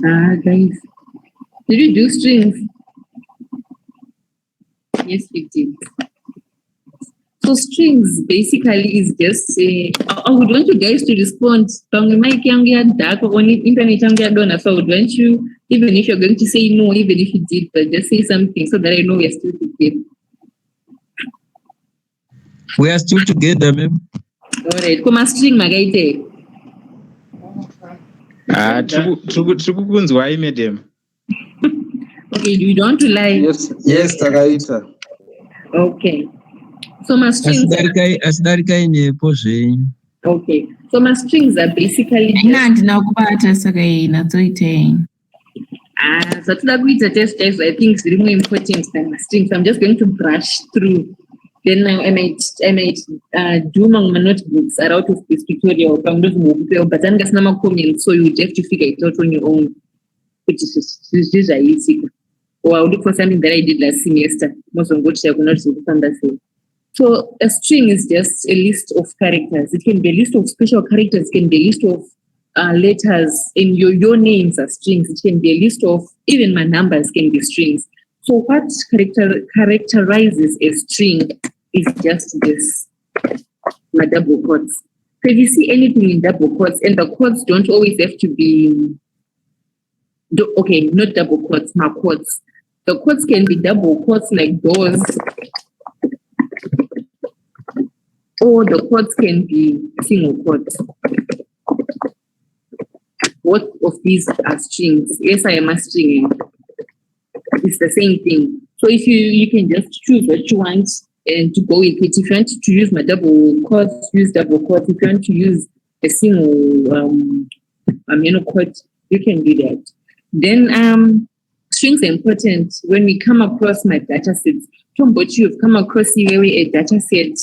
Guys, did you do strings? Yes, we did. So strings basically is just I would want you guys to respond. Mic dark on internet done. So I would want you, even if you're going to say no, even if you did, but just say something so that I know we're still together. We are still together, ma'am. All right. Come on, string magaite. Why, madam? Okay, you don't want to lie. Yes, Tagaita. Okay. So my strings. Okay. So my strings are basically. So to the test, I think it's really more important than my strings. I'm just going to brush through. Then I might do my notebooks out of this tutorial. But then there's no comments, so you have to figure it out on your own, which is usually easy. Or I'll look for something that I did last semester. Most of which I could not do. So a string is just a list of characters. It can be a list of special characters. It can be a list of letters. And your names are strings. It can be a list of, even my numbers can be strings. So what characterizes a string is just this, my double quotes. So if you see anything in double quotes, and the quotes don't always have to be, okay, not double quotes, my quotes. The quotes can be double quotes like those, or the quotes can be single quotes. Both of these are strings. Yes, I am a string. It's the same thing. So if you can just choose what you want and to go with it. If you want to use my double quotes, use double quotes. If you want to use a single quote, you can do that. Then strings are important when we come across my data sets. But you've come across here a data set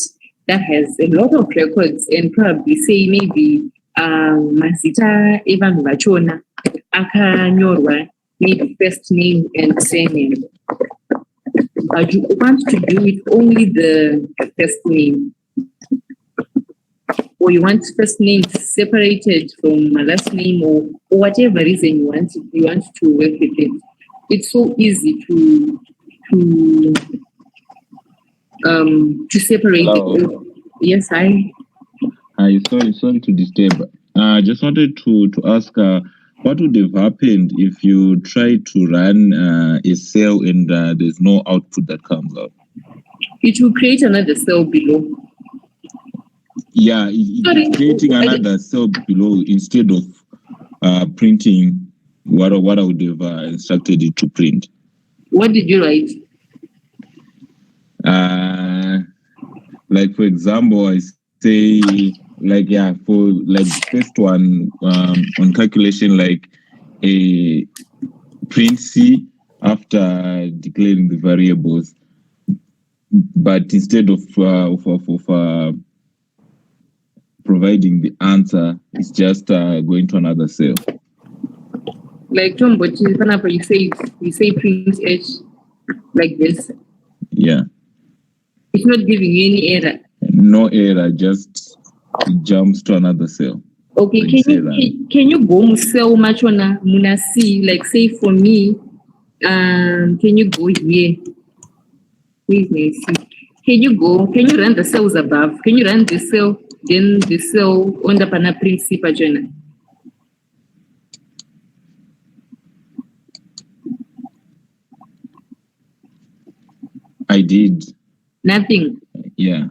that has a lot of records and probably say maybe Mazita Evan Vachona, Akanyorwa, maybe first name and surname. But you want to do it only the first name. Or you want first name separated from my last name or whatever reason you want to work with it. It's so easy to separate it. Yes, Hi, sorry to disturb. I just wanted to ask what would have happened if you try to run a cell and there's no output that comes out? It will create another cell below. Yeah, it's creating another cell below instead of printing what I would have instructed it to print. What did you write? Like for example, I say for the first one on calculation, like a print C after declaring the variables, but instead of providing the answer, it's just going to another cell. Like Tom, but you say print H like this. Yeah. It's not giving you any error. No error, just it jumps to another cell. Okay, can you go cell machona munasi, like say for me, can you go here? Please see. Can you run the cells above? Can you run the cell, then the cell on the pana print C pagina? I did. Nothing. Yeah.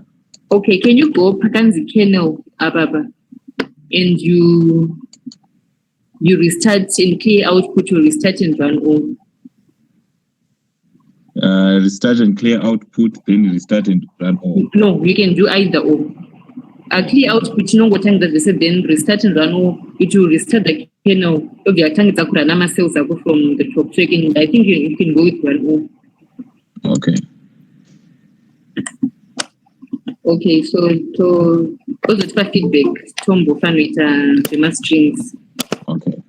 Okay, can you go pakanzi kernel ababa and you restart and clear output or restart and run all? Restart and clear output, then restart and run all. No, you can do either or. Clear output, what time does it then restart and run all? It will restart the kernel of your tank cells from the top tracking. I think you can go with run all. Okay. Okay, so those are feedback. Tombo fan with the strings. Okay.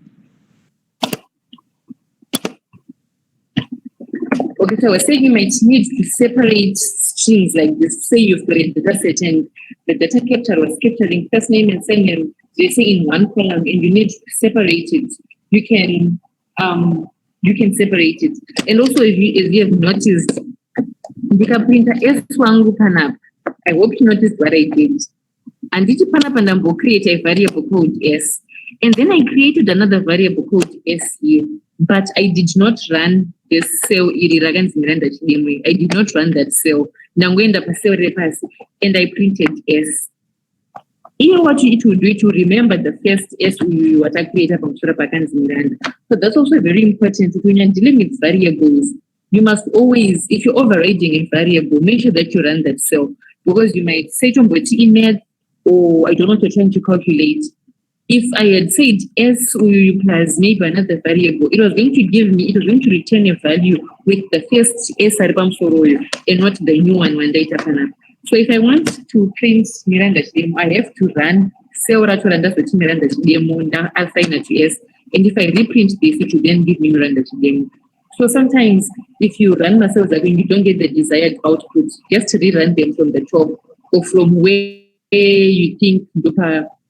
Okay, so I was saying you might need to separate strings like this. Say you've got a data set and the data capture was capturing first name and surname, they say in one column, and you need to separate it. You can you can separate it. And also, if you have noticed, the printer S wangu panapa. I hope you noticed what I did. And did you panapa and create a variable called S? And then I created another variable called S here. But I did not run this cell. I did not run that cell. Now I'm going to cell repass, and I printed S. Here, what it will do to remember the first S we were created from Surapakan's Miranda. So that's also very important. When you're dealing with variables, you must always, if you're overriding a variable, make sure that you run that cell, because you might say to email, or I don't know what you're trying to calculate. If I had said S plus maybe another variable, it was going to return a value with the first S and not the new one data panel. So if I want to print Miranda demo, I have to run cell Miranda demo, now assign it to S. And if I reprint this, it will then give me Miranda demo. So sometimes if you run cells again, you don't get the desired output. Just rerun them from the top or from where you think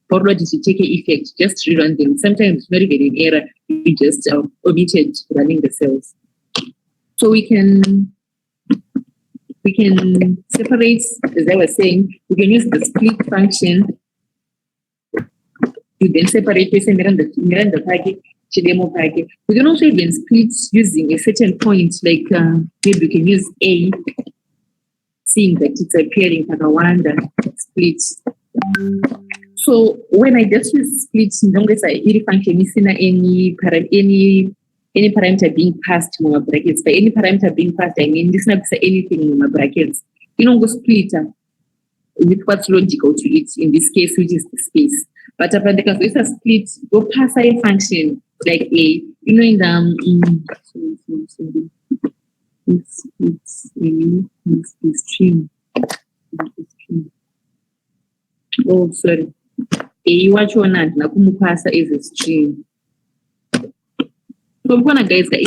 forward is to take an effect, just rerun them. Sometimes it's not even an error, you just omitted running the cells. So we can separate, as I was saying, we can use the split function to then separate Miranda packet, Chidemo packet. We can also even split using a certain point, like maybe we can use A, seeing that it's appearing Pakawanda, split. So when I just use split, any function is any parameter being passed in my brackets. By any parameter being passed, I mean this not anything in my brackets. You know, go split with what's logical to it in this case, which is the space. But upon the case of split, go pass a function like A. You know, in the string. Oh, sorry. A watch one and Nakumupasa is a string. So guys, I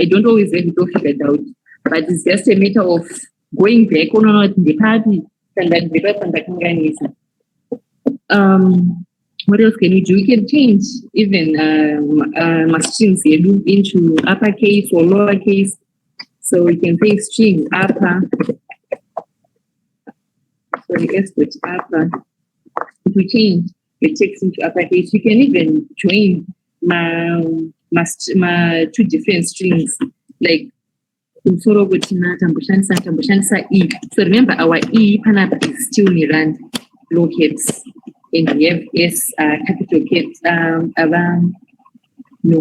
don't always have it all figured out, but it's just a matter of going back on the party and then what else can you do? You can change even my strings into uppercase or lowercase. So we can say string upper. So let's put upper. If we change the text into uppercase, you can even join my two different strings, like E. So remember, our E panapa is still Miranda, low caps, and we have S capital caps. No.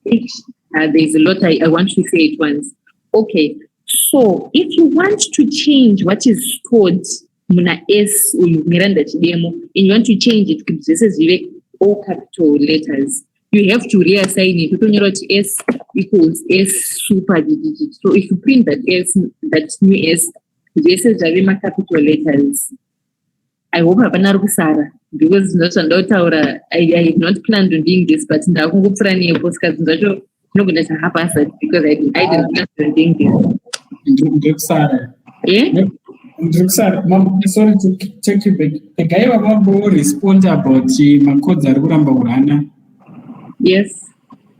There's a lot I want to say at once. Okay, so if you want to change what is stored Muna S or Miranda demo, and you want to change it because this is all capital letters, you have to reassign it. You can write S equals S super digit. So if you print that S, that new S, this is the capital letters. I hope I'm not Sarah because not a daughter. I have not planned on doing this, but now I'm going to because I didn't plan on doing this. Sarah. Yeah? Sorry to take you back. The guy will respond about my codes are going. Yes,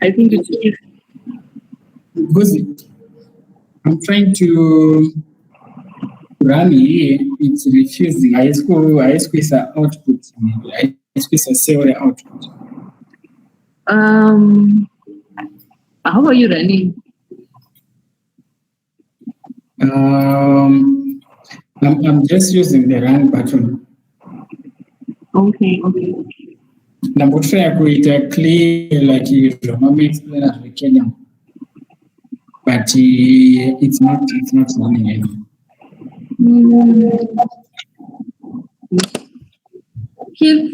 I think it is. Because I'm trying to run here, it's refusing. I squeeze the output. I squeeze a cell output. How are you running? I'm just using the run button. Okay. Number three, I create clear like usual. Maybe explain as we can, but it's not running anymore. Okay.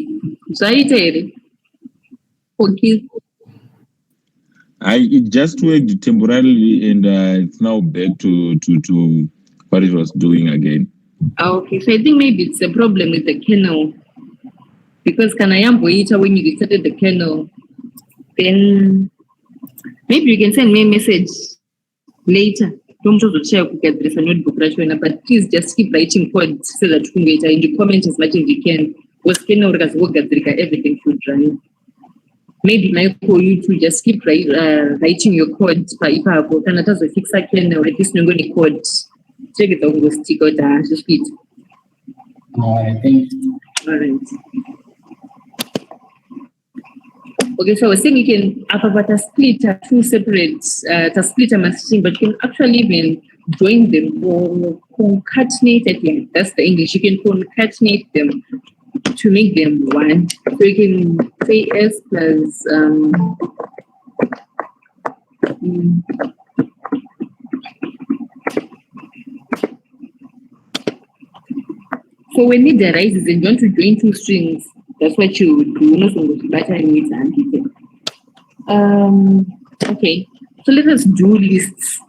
It just worked temporarily, and it's now back to what it was doing again. Okay, so I think maybe it's a problem with the kernel. Because when you restarted the kernel, then maybe you can send me a message later. Don't just share get this notebook, but please just keep writing code so that you can get in the comments as much as you can. was everything should run. Maybe my call you to just keep writing your code and that was a fix again or at least no going to code. Check it out, stick out the speed. I think. All right. Okay, so I was saying you can split two separate split a machine, but you can actually even join them or concatenate it. That's the English. You can concatenate them to make them one. So you can say S plus so when it arises and you want to join two strings, that's what you would do. Okay, so let us do lists.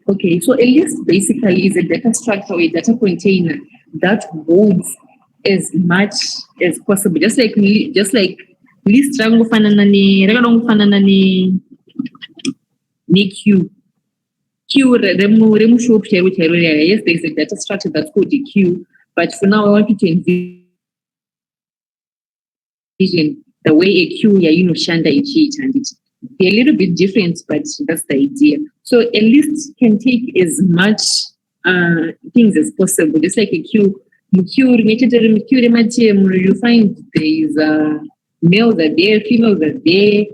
Okay, so a list basically is a data structure or a data container that holds as much as possible. Just like list ni queue. Queue yes, there's a data structure that's called a queue, but for now I want you to envision the way a queue shanda and it. They're a little bit different, but that's the idea. So a list can take as much things as possible. Just like a queue, you find there is males are there, females are there,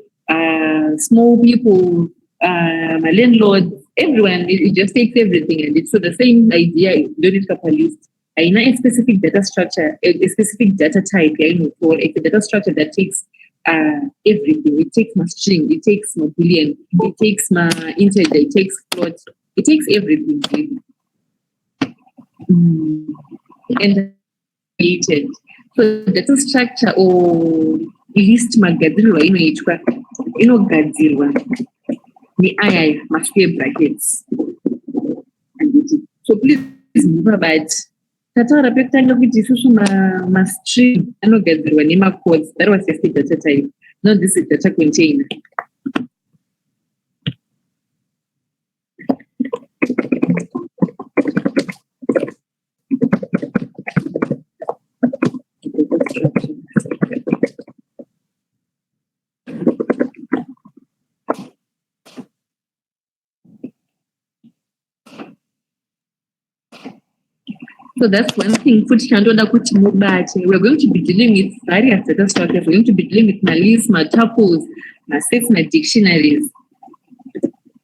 small people, landlords, everyone. It just takes everything, and it's so the same idea. You don't need a list. I know a specific data structure, a specific data type. For a data structure that takes everything. It takes my string, it takes my boolean, it takes my integer, it takes float, it takes everything. And created. So data structure or list magadirwa gadzirwa ni aya masquare brackets. So please remember that Tatara pekutanga kuti isusu ma string anogadzirwa nema codes. That was just the data type. No, this is data container. So that's one thing. We're going to be dealing with various data structures. We're going to be dealing with my lists, my tuples, my sets, my dictionaries.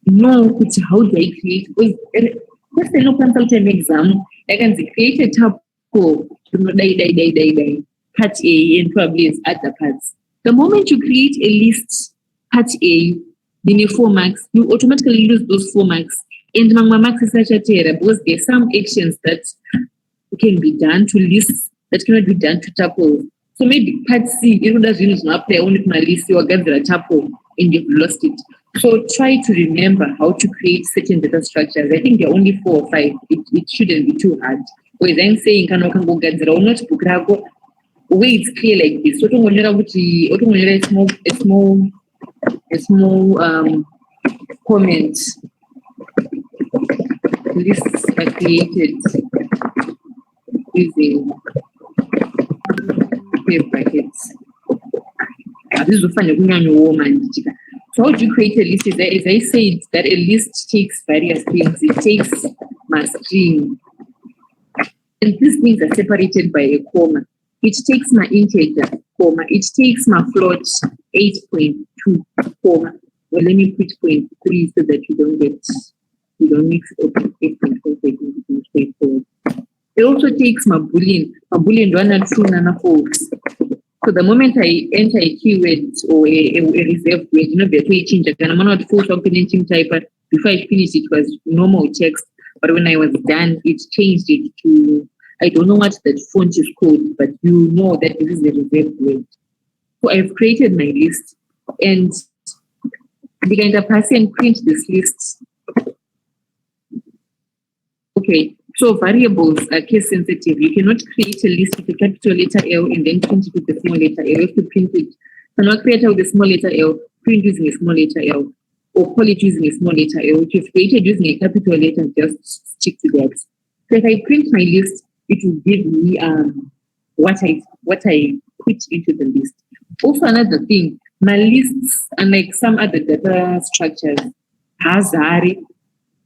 No, how do I create? Let's say no consultant exam. I can create a tuple, part A, and probably its other parts. The moment you create a list, part A, then your 4 marks, you automatically lose those 4 marks. And my marks is such a terror because there are some actions that can be done to lists that cannot be done to tuples. So maybe part C, does not play only my list, you gather a tuple and you've lost it. So try to remember how to create certain data structures. I think there are only 4 or 5. It shouldn't be too hard. Whereas I'm saying can go gather or not book way it's clear like this. So a small comment. Lists are created using brackets. This is so how do you create a list? As I said, that a list takes various things. It takes my string, and these things are separated by a comma. It takes my integer, comma. It takes my float, 8.2, comma. Well, let me put 0.3 so that you don't mix it up with 8.4. It also takes my boolean 1 and 2 nana folks. So the moment I enter a keyword or a reserved word, there's a change. I'm not full componenting type. Before I finished, it was normal text. But when I was done, it changed it to, I don't know what that font is called, but you know that this is a reserved word. So I've created my list, and the kind of person print this list. Okay. So variables are case sensitive. You cannot create a list with a capital letter L and then print it with the small letter L. You have to print it. You cannot create it with the small letter L, print using a small letter L, or call it using a small letter L. If you've created using a capital letter, just stick to that. So if I print my list, it will give me what I put into the list. Also, another thing, my lists, unlike some other data structures, has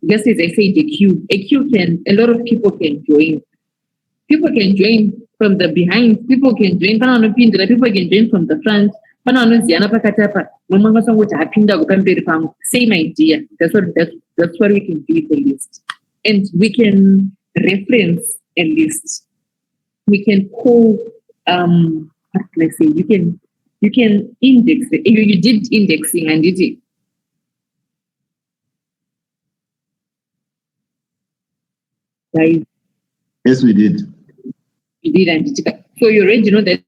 just as I said, a queue a lot of people can join. People can join from the behind, people can join, people can join from the front. Same idea. That's what we can do with the list. And we can reference a list. We can call what can I say? You can index it. You did indexing and did it. Right. Yes, we did. You did and did it. So you already know that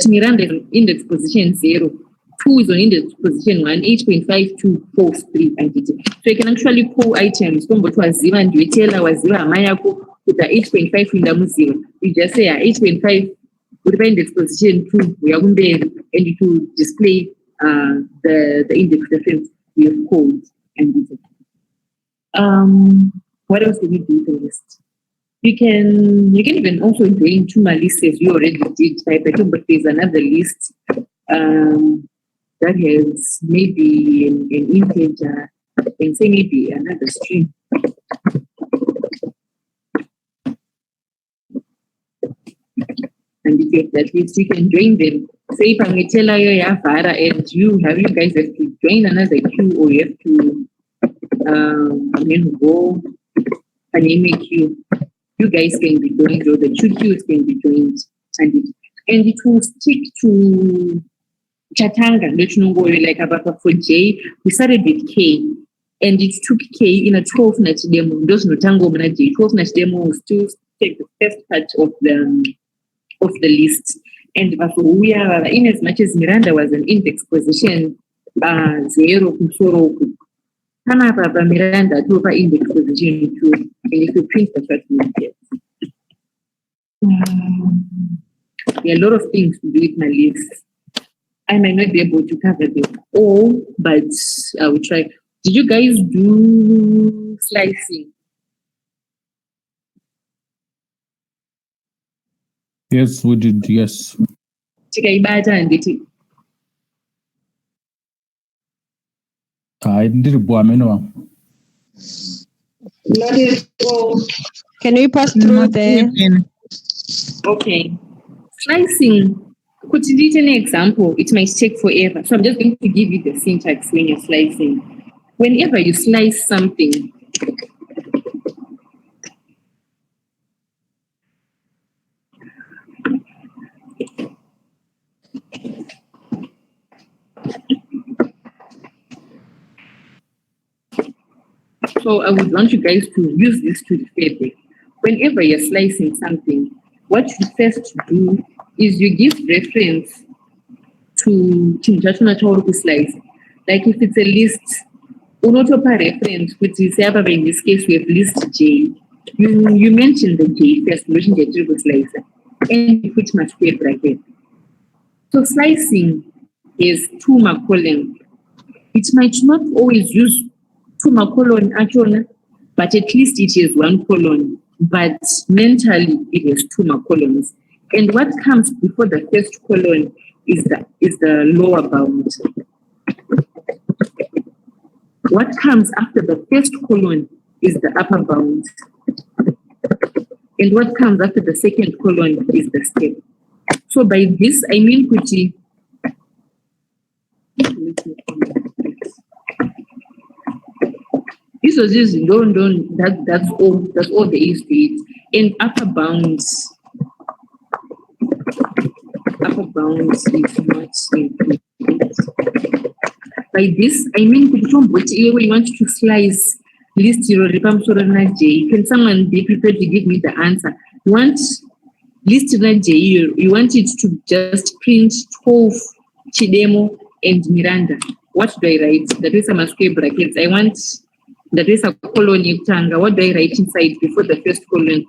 Miranda is on index position 0. 2 is on index position 1, 8.52, 4, 3, and did it. So you can actually call items from what was 0 and you tell our 0 Amayako with the 8.5 in the 0. You just say 8.5 would be index position 2, we are going to and it will display the index reference we have called and did it. What else do we do with the list? You can even also join two lists as you already did, right? But there's another list that has maybe an integer and say maybe another string. And if you have that list, you can join them. Say if I'm going to tell you and you guys have to join another queue, or you have to go and name a queue. You guys can be joined, or the two queues can be joined, and it will stick to Chatanga, like about for J. We started with K, and it took K in a 12-nut demo. Those no tango mana J. 12-nut demo will still take the first part of the list. And we are in as much as Miranda was an index position 0 kusoro. Papa Miranda to over index position 2, and if you print the first one, yes. There are a lot of things to do with my list. I might not be able to cover them all, but I will try. Did you guys do slicing? Yes, we did. Yes. I didn't do Not at all. Can we pass through there? Okay. Slicing. Could you give an example? It might take forever. So I'm just going to give you the syntax when you're slicing. Whenever you slice something, so I would want you guys to use this to the fabric. Whenever you're slicing something, what you first do is you give reference to slice. Like if it's a list, unotopa reference, which is in this case we have list J. You mention the J first, mention the triple slicer, and you put my square bracket. So slicing is 2 colon. It might not always use 2 colon actually, but at least it is 1 colon. But mentally it has 2 colons. And what comes before the first colon is the lower bound. What comes after the first colon is the upper bound. And what comes after the second colon is the step. So by this, I mean, Kuti, this was just that's all there is to it. And upper bounds is not important. By this, I mean, you want to slice list 0 J. Can someone be prepared to give me the answer? You want list J, you want it to just print 12 Chidemo and Miranda. What do I write? That is some square brackets. I want that is a colon tanga. What do I write inside before the first colon?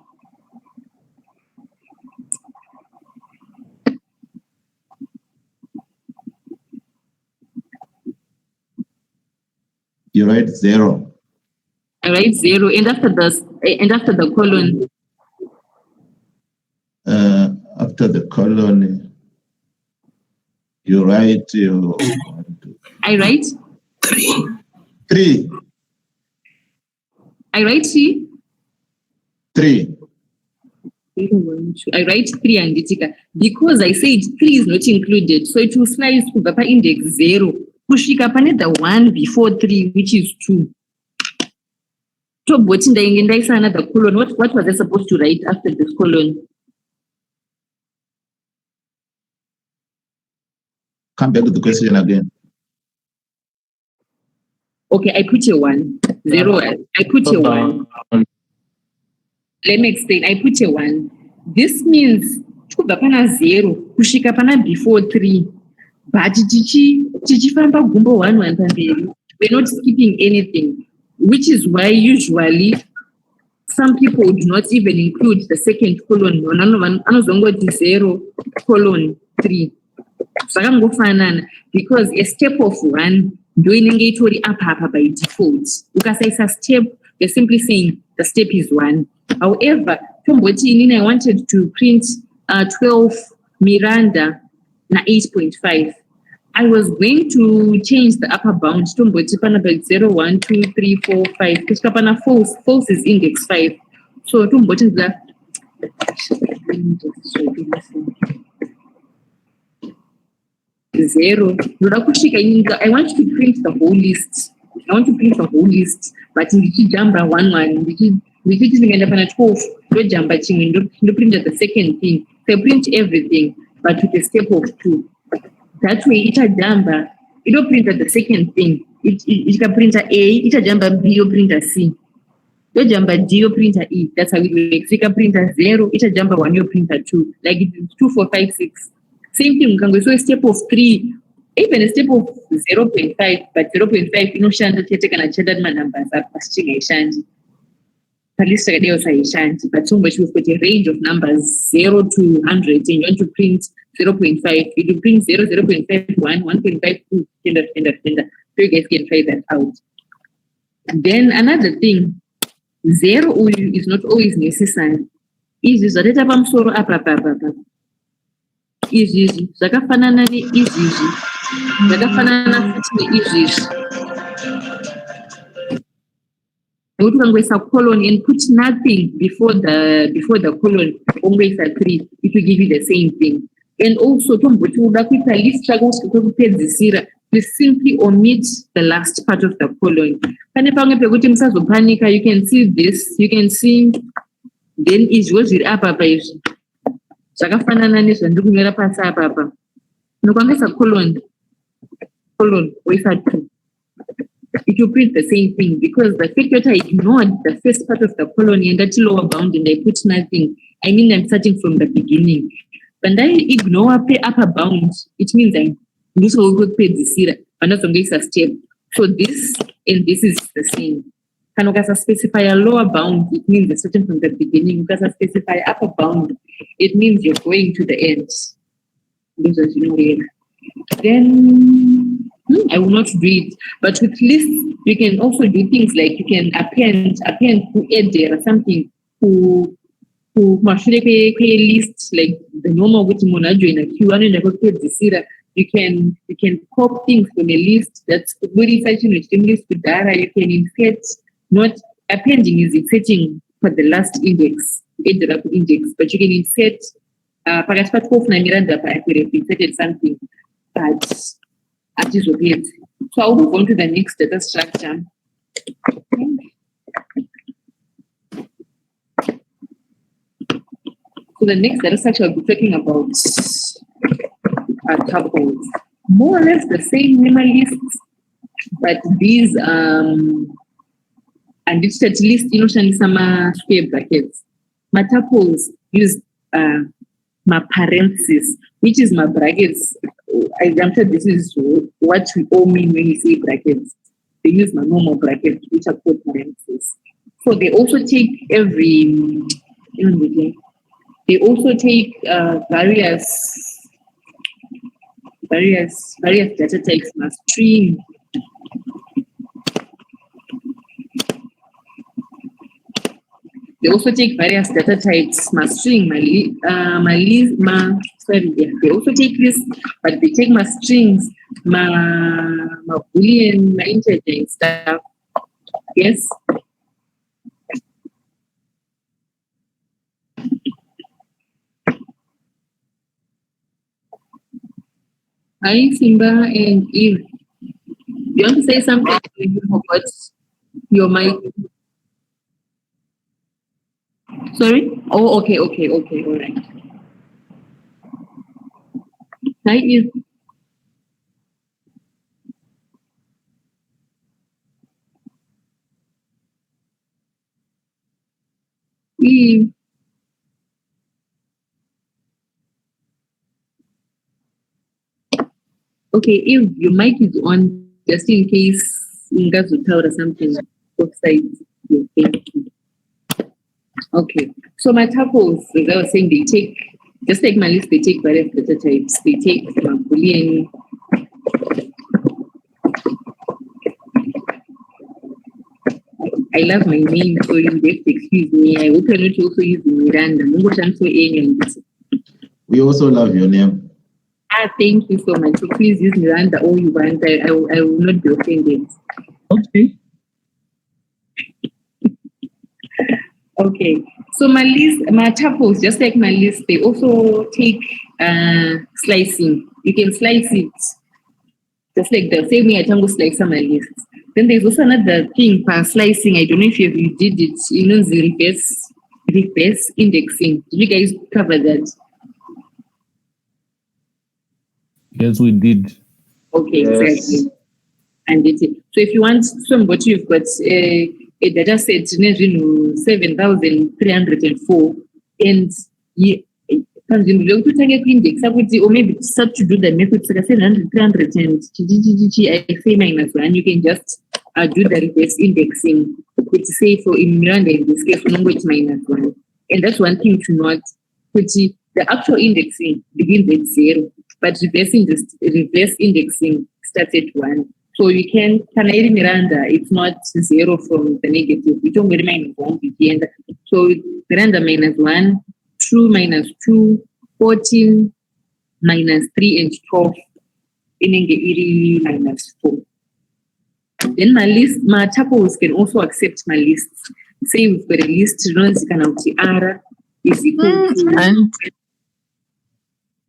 You write 0. I write 0, and after the colon. After the colon, you write your. I write 3. I write 3. 3. I write 3 and Gitika because I said 3 is not included, so it will slice to the index 0. Kushika pane the 1 before 3, which is 2. So what in the another colon? What was I supposed to write after this colon? Come back to the question again. Okay, I put a 1. 0. I put a 1. Let me explain. I put a 1. This means kubva pana 0 kushika pana before 3. But tichifamba gumbo 1 1 pamberi. We're not skipping anything, which is why usually some people do not even include the second colon. Anozongoti 0 colon 3. Because a step of 1 doing it up by default. Because it's a step, you're simply saying the step is 1. However, I wanted to print 12 Miranda na 8.5. I was going to change the upper bound to 0, 1, 2, 3, 4, 5. Because false is index 5. So to the 0. I want to print the whole list. But in the jumper 1 1, which is in the 12, no jumper ching, no print the second thing. So print everything, but with a step of 2. That way, it's a jumper. You don't print the second thing. It can print a it's a jumper B, you print a C. You jumper D, you print a E. That's how it works. You can print a 0, it's a jumper 1, you print a 2. Like it's 2, 4, 5, 6. Same thing, you can go so a step of 3, even a step of 0.5, but 0.5, you know, Shanda take an added numbers are passing a shanty. At least I say shanty, but so much we've got a range of numbers 0 to 100, and you want to print 0.5, you do print 0, 0.5, 1, 1.5, 2, gender. So you guys can try that out. Then another thing, 0 is not always necessary. Is that I'm sorry, izvizvi zvakafanana neizvizvi zvakafanana futi neizvizvi nokuti ukangoisa colon and put nothing before the colon ongoisa 3, it will give you the same thing. And also tomboti uda kuita list chako usvike kupedzisira, you simply omit the last part of the colon. Pane pamwe pekuti musazopanika, you can see this, you can see then izvo zviri apa izvi zvakafanana nezvandiri kunyora pasi apa nokwangisa colon woisa 2, it will print the same thing because the fact that I ignored the first part of the colon and that lower bound and I put nothing, I mean I'm starting from the beginning. When I ignore upper bound, it means I'm also going to pay the zero, but not a step. So this and this is the same. Can you specify a lower bound? It means you're starting from the beginning. You can specify upper bound. It means you're going to the end. Then I will not do it. But with lists, you can also do things like you can append to add there or something to create a list like the normal which monajo in a Q1 and the you can copy things from a list that's very searching with list with data. You can insert, not appending is inserting for the last index, index, but you can insert paraspat of Miranda inserted something but at is okay. So I'll move on to the next data structure. So the next data structure I'll be talking about are tuples. More or less the same lists, but these and it's at least some square brackets. My tuples use my parentheses, which is my brackets. I'm sure this is what we all mean when we say brackets. They use my normal brackets, which are called parentheses. So they also take they also take various data types, string, They also take various data types, my string, they also take lists, but they take my strings, my boolean, my integer and stuff. Yes. Hi, Simba and Eve. You want to say something? You forgot your mic. Sorry? Oh, okay, all right. Hi, Eve. Eve. Okay, if your mic is on, just in case Ngazutau or something outside. Thank you. Okay, so my tuples, as I was saying, they take, just like my list, they take various data types. They take my Boolean. I love my name, so you have to excuse me. I hope you're not also using Miranda. We also love your name. Thank you so much. So please use Miranda or you want. I will not be offended. Okay. Okay. So my list, my tuples, just like my list, they also take slicing. You can slice it just like the same way I can go slice my list. Then there's also another thing for slicing. I don't know if you did it. You know, the reverse indexing. Did you guys cover that? Yes, we did. Okay, Yes. exactly. And so if you want somebody, you've got a data set 7,304 and or maybe start to do the method 700, 300 and I say -1, you can just do the reverse indexing, which say for in Miranda in this case, it's -1. And that's one thing to note, which the actual indexing begins at 0, but reverse indexing starts at 1. So you can Canary Miranda, it's not 0 from the negative. We don't get -1 at the end. So Miranda -1, true -2, 14, -3, and 12. In -4. Then my list, my tuples can also accept my lists. Say we've got a list, runs R is equal to And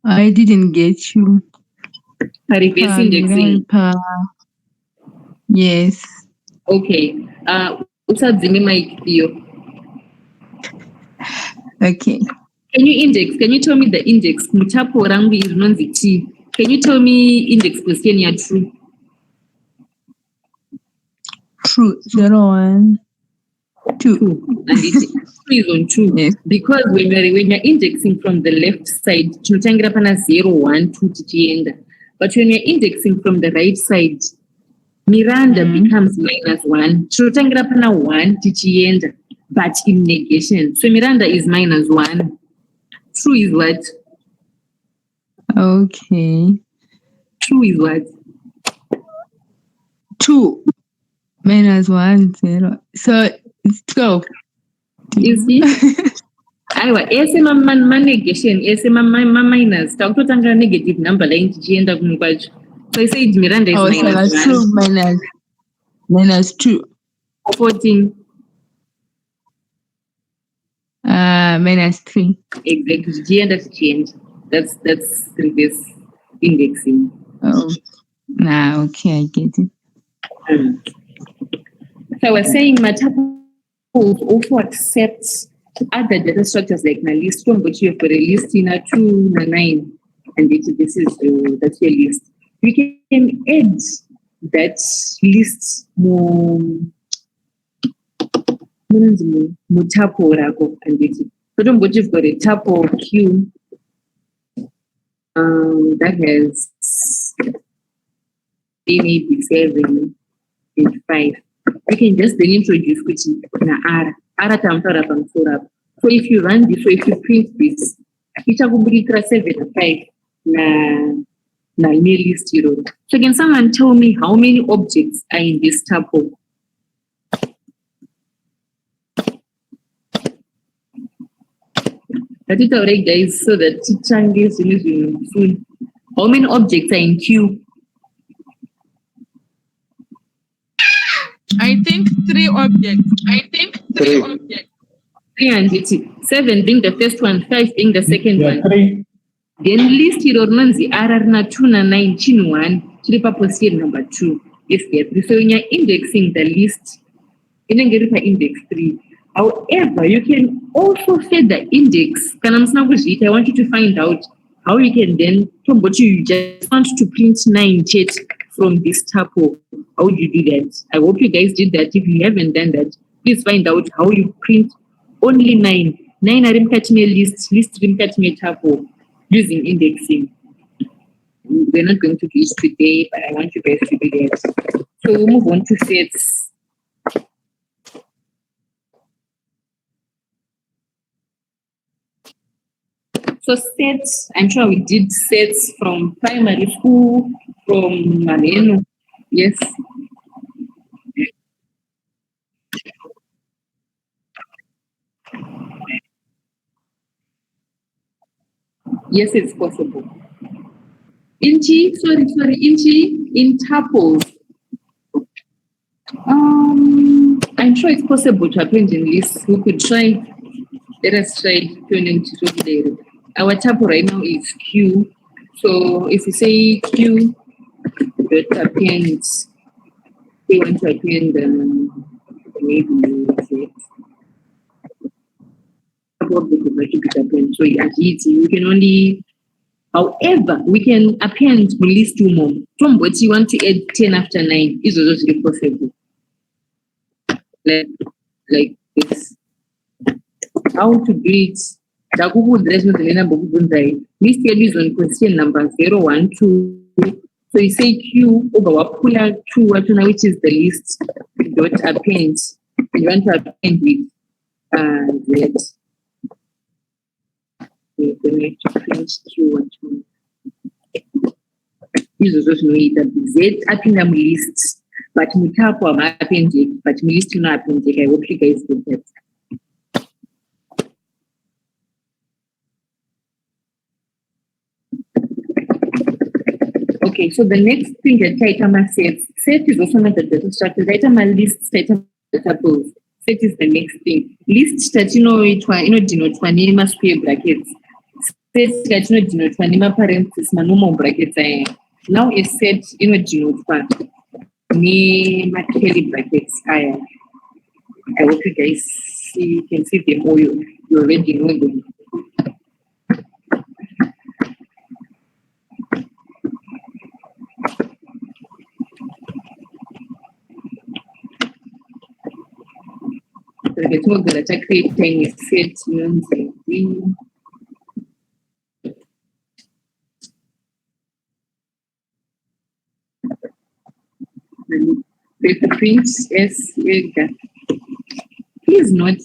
I didn't get you. reverse indexing. Yes. Okay. What's up, Zimi Mike? Okay. Can you tell me the index? Mutapo rangu is non-T. Can you tell me index question ya true? True. 0, 1, 2. And it is on 2. Yes. Because when you're indexing from the left side, 0, 1, 2 tichienda. But when you're indexing from the right side, Miranda becomes -1. 1 tichienda, but in negation. So Miranda is -1. True is what? Okay. True is what? 2 -1, 0. So it's 12. You see? Aiwa, negation, minus. Takutotanga negative number line tichienda kumukwacho. So I said Miranda is -1. True -2. 14. -3. Exactly. Gender change. That's reverse indexing. Oh. Okay, I get it. So I was saying my tuples also accept other data structures like my list from which you have got a list in a 2, 9, and this is that's your list. We can add that list more tuple rako and it. So don't you've got a tuple Q that has maybe 7 and 5. You can just then introduce which na R. So if you run this, so if you print this, it's a 7 and 5 na list zero. So can someone tell me how many objects are in this tuple? Already, guys, so that changing soon. How many objects are in queue? I think 3 objects. 307 being the first one, 5 being the second Yeah, one. 3. Then list your nonzi RR na 2 na 9 chin 1, chilipa position number 2. Yes, yes. So when you're indexing the list, you can get index 3. However, you can also set the index. I want you to find out how you can then, from what you just want to print 9 chat from this tuple. How would you do that? I hope you guys did that. If you haven't done that, please find out how you print only 9. 9 are catch me list catch me tuple using indexing. We're not going to do this today, but I want you guys to do that. So we'll move on to sets. So sets, I'm sure we did sets from primary school, from Marino. Yes. Yes, it's possible. In tuples. I'm sure it's possible to append in lists. We could try. Let us try turning to today. Our tuple right now is Q. So if we say Q, that appends, we want to append maybe say about the append. So as easy, we can only. However, we can append to list 2 more. From what you want to add 10 after 9 is also possible. Like this. How to do it? The Google address with the number list is on question number 012. So you say Q over puller 2, which is the list dot append. You want to append with Z. We're going to print Q. This is also know that Z append lists, but we tap on append, but we list not append. I hope you guys get that. Okay, so the next thing that Taitama says, set is also not the data structure. Taitama lists, Taitama tuples. Set is the next thing. List that denote square brackets. Set that denote parentheses, normal brackets. Now a set denote curly brackets. I hope you guys can see them all. You already know them. The told that I create tiny set the prints S please not.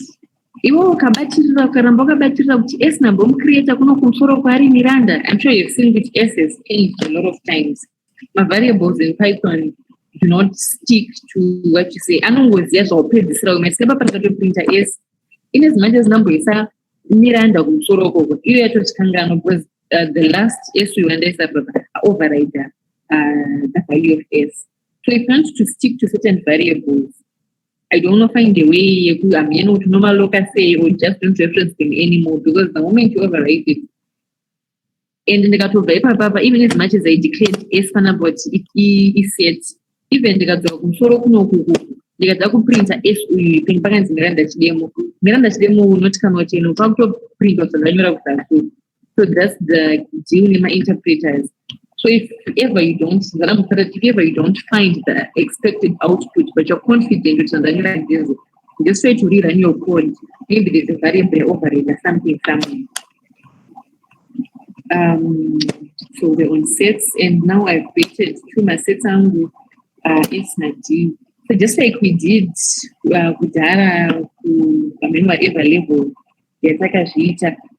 Iwo ukabatirira ukaramba wakabatirira kuti S nambomcreata kuno kumusoro kwaari Miranda. I'm sure you've seen which S has changed a lot of times. My variables in Python do not stick to what you say. Anongoziya zvaupedzisira umeseba pakatoprinta S in as much as number isa Miranda kumusoro koko iyo yatochikangano because the last S we went override the value of S. So if you want to stick to certain variables, I don't know find a way to normal local say or just don't reference them anymore because the moment you override it, and then they got over even as much as I declared S but it is set, even they got the they got to print a S in parents Miranda demo will not come out in print of the so that's the Genema interpreters. So if ever you don't find the expected output, but you're confident with something just try to rerun your code. Maybe there's a variable override or something somewhere. So we're on sets, and now I've created 2 my sets and S90. So just like we did with whatever level,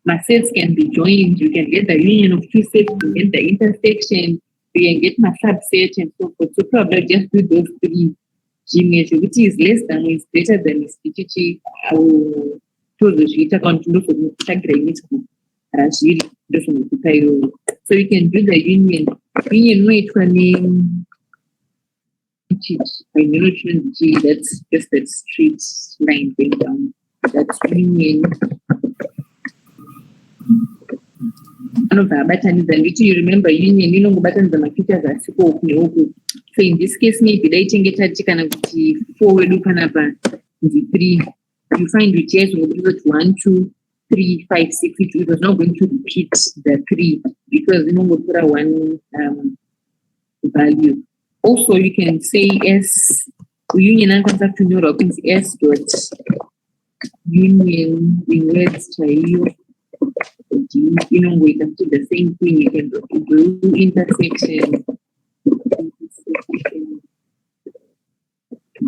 my sets can be joined. You can get the union of 2 sets, you get the intersection, you can get my subset and so forth. So probably just do those 3 Gmeasure, which is less than or is greater than is PTG. I will choose the sheet account to look for the razviri ndozvinokupa iyoyo. So you can do the union unoitwa that's just that straight line going down. That's union. You remember union inongobatanidza mafeatures asipo uku neuku. So in this case maybe daitenge tati kana kuti 4 wedu panapa ndi 3. You find which yes will be 1, 2, 3, 5, 6. It was not going to repeat the 3 because you know put one value. Also, you can say S union and contact to know S dot union in words you know we can do the same thing. You can do intersection.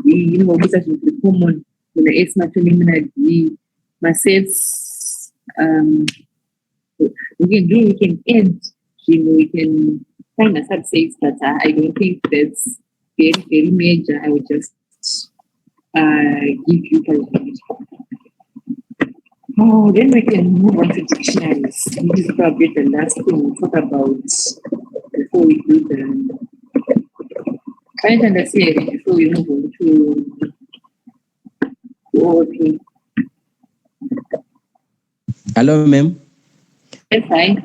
You know what is the common in the S matrilinear D sets we can add, we can find a subset, but I don't think that's very, very major. I would just give you calculation. Oh, then we can move on to dictionaries. This is probably the last thing we'll talk about before we do the kind of understanding before we move on to OOP. Hello, ma'am. Yes, hi.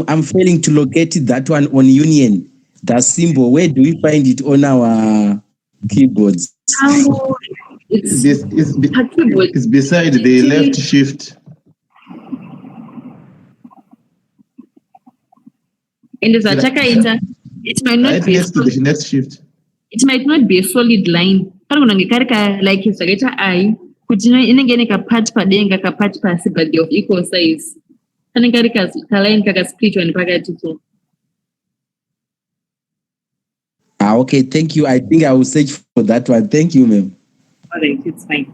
I'm failing to locate that one on union. That symbol. Where do we find it on our keyboards? It's beside the left shift. And as a checker, it might not right be next to the next shift. It might not be a solid line. Like it's a I. Could you know in a patch padenga patch pass but of equal size? And a split and packet. Okay, thank you. I think I will search for that one. Thank you, ma'am. All right, it's fine.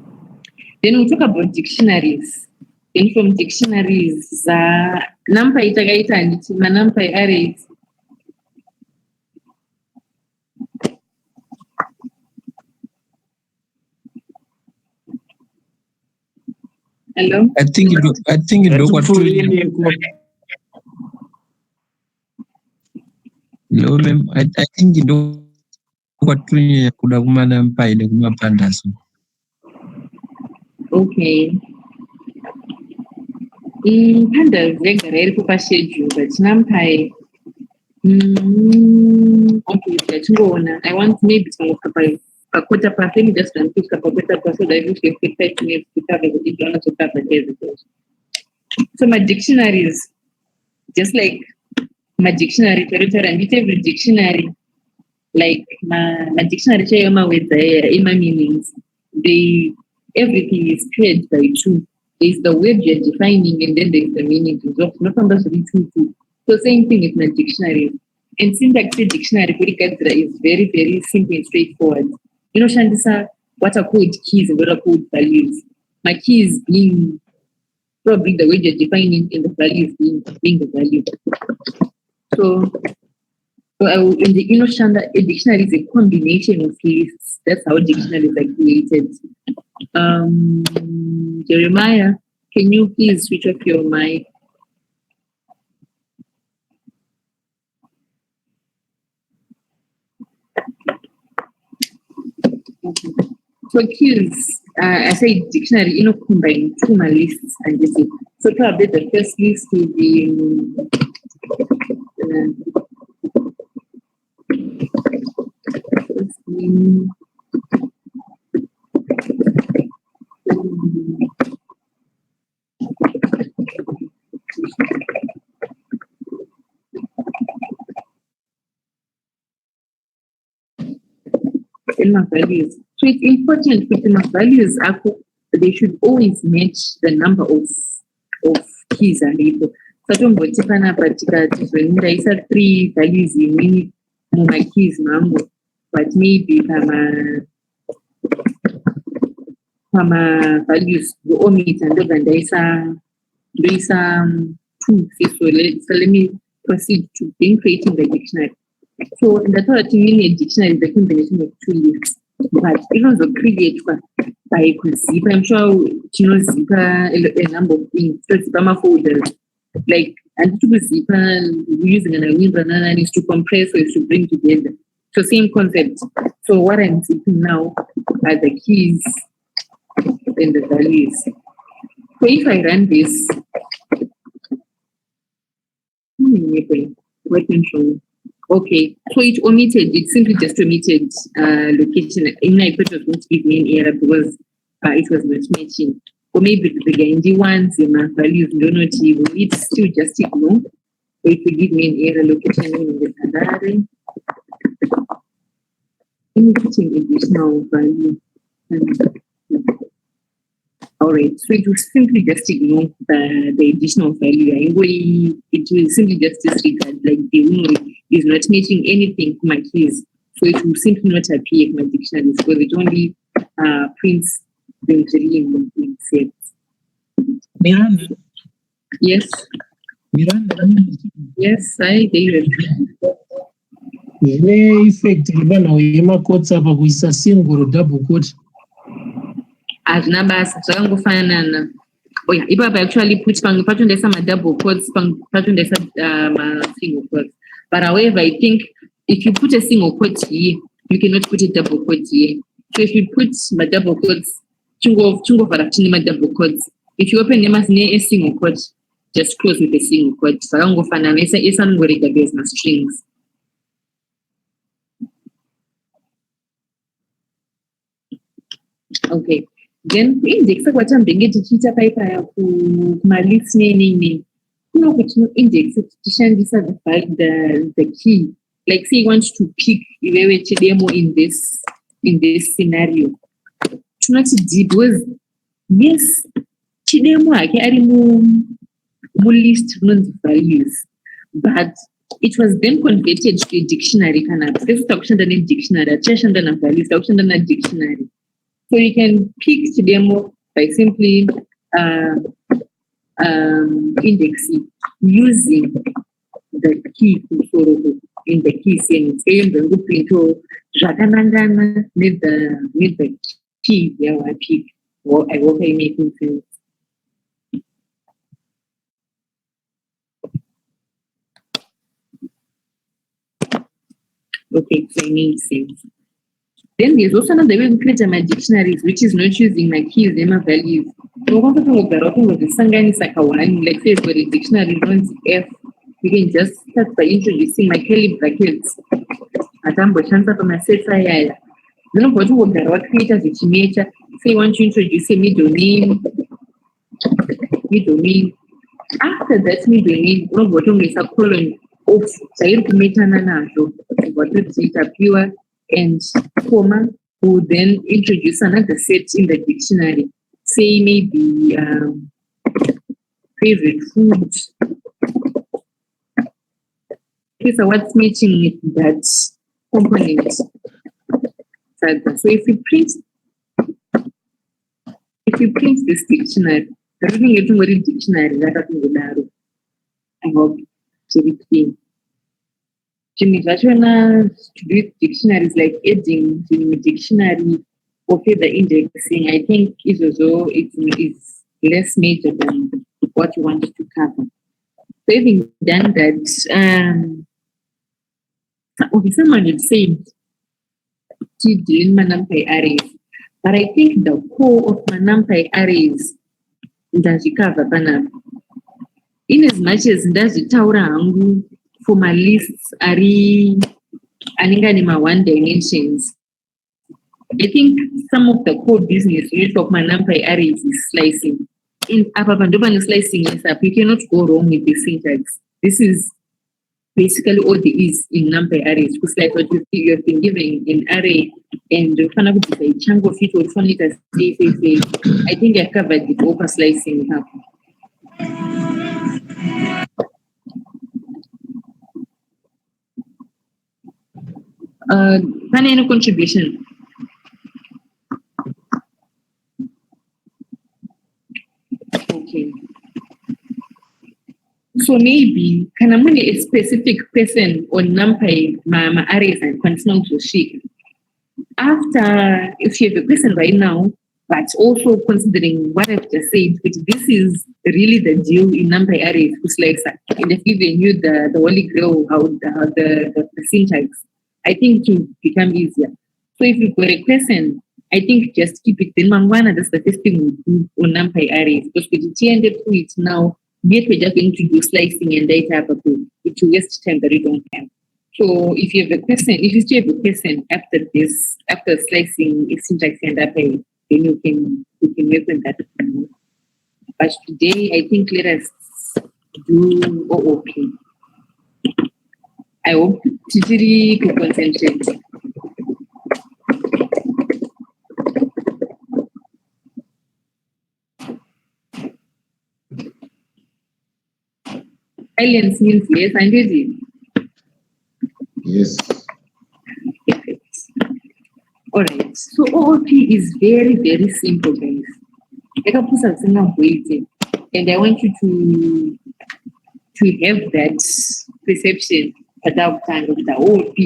Then we'll talk about dictionaries. Then from dictionaries, NumPy itagaita and it's NumPy arrays. Hello? I think you know what to. Hello, ma'am. I think you know what to could have NumPy the pandas. Okay. Pandas regular for schedule, but NumPy. Okay, let's go on. I want maybe some of a quarter past, let me just pick up a quarter past so that you can take 5 minutes to cover the journal to cover everything. So my dictionaries, just like my dictionary territory and every dictionary, like my dictionary with the meanings, everything is paired by 2. There's the word you're defining and then there's the meaning. Not compulsory 2. So same thing with my dictionary. And syntax dictionary is very, very simple and straightforward. You know, Shandisa, what are called keys and what are called values? My keys being probably the way you're defining and the values being the value. So in the standard, a dictionary is a combination of lists. That's how dictionaries are created. Jeremiah, can you please switch off your mic? Okay. So keys, I say dictionary, combine 2 lists and this is. So probably the first list will be values. So it's important with values, they should always match the number of keys and people. So when I said 3 values you need my keys mambo, but maybe values go omit and then there's 2. So let me proceed to creating the dictionary. So in the third meaning a dictionary is a combination of 2 lists. But even the create one, by kuzipa. I'm sure chinozipa a number of things. So zipa ma folders. Like, and to zipa using an banana is to compress or is to bring together. So same concept. So what I'm zipping now are the keys and the values. So if I run this, what control? Okay, so it omitted, it simply just omitted location. In I thought it was going to give me an error because it was not matching. Or maybe the Gandhi ones, the values don't know, it's still just ignore. So it will give me an error location in the Kadari. Indicating additional value. All right, so it will simply just ignore the additional value. Anyway, it will simply just disregard, like the window is not matching anything to my keys. So it will simply not appear in my dictionaries because it only prints the dream in sets. Miranda. Yes. Miranda. Yes, I did. Zvine effect libana yemacodes apa kuisa single double quote. Hazvina basa zvakangofanana. Oh yeah, ipapa actually put patondaisa double quotes, patondaisa single quotes. But however, I think if you put a single quote here, you cannot put a double quote here. So if you put my double quotes, chungo my double quotes. If you open them as a single quote, just close with a single quote. Zvakangofanana isanongorega based on strings. Okay. Then index kwatambenge tichiita paipaya kumalist nini kunokuti index tichishandisa the key, like say you want to pick iwewe chidemo in this scenario tunoti d because yes chidemo hake ari mulist runonzi values, but it was then converted to a dictionary kana sesi takushanda nedictionary atichashanda navalues takushanda nadictionary. So you can pick the demo by simply indexing using the key in the key sense. With the key there I pick. Or I hope I'm making sense. Okay, so it makes sense. Then there's also another way to create my dictionaries, which is not using my keys and my values. So what I'm going to do is like say for the dictionary runs F, you can just start by introducing my curly brackets. Atambo chanza for my set fire. Then I'm going to work what creators which nature. Say you want to introduce a middle name. After that middle name, I'm going to make a colon of what is pure and comma will then introduce another set in the dictionary. Say maybe favorite food. Okay, so what's matching with that component? So if you print this dictionary, everything is in dictionary, I hope to be clean. Jimmy Vachana to do dictionaries like adding to dictionary or further indexing, I think is also it's less major than what you wanted to cover. So having done that, someone had said dealing NumPy arrays, but I think the core of NumPy arrays does cover banana. In as much as does it hangu for my lists are aningani one dimensions. I think some of the core business unit of my NumPy arrays is slicing. In Apapandoban slicing is up, you cannot go wrong with the syntax. This is basically all there is in NumPy arrays. Because like what you have been given an array and you find out a chunk of it or find it as I think I covered the over slicing up. Any contribution? Okay. So maybe can I a specific person on NumPy my arrays and continue to shake. After if you have a person right now, but also considering what I've just said, which this is really the deal in NumPy arrays, and I've given you the holy grail, how the syntax, I think to become easier. So if you've got a question, I think just keep it. Then Mangwana, that's the first thing we do on NumPy arrays, because with the ended to it now, yet we're just going to do slicing and data, but it will waste time that we don't have. So if you have a question, if you still have a question after this, after slicing syntax and NumPy, then you can work on that. But today, I think let us do OOP. I hope Titiri could concentrate. Silence means yes, and ready. Yes. Perfect. All right. So OOP is very, very simple, guys. And I want you to have that perception about kind of the OOP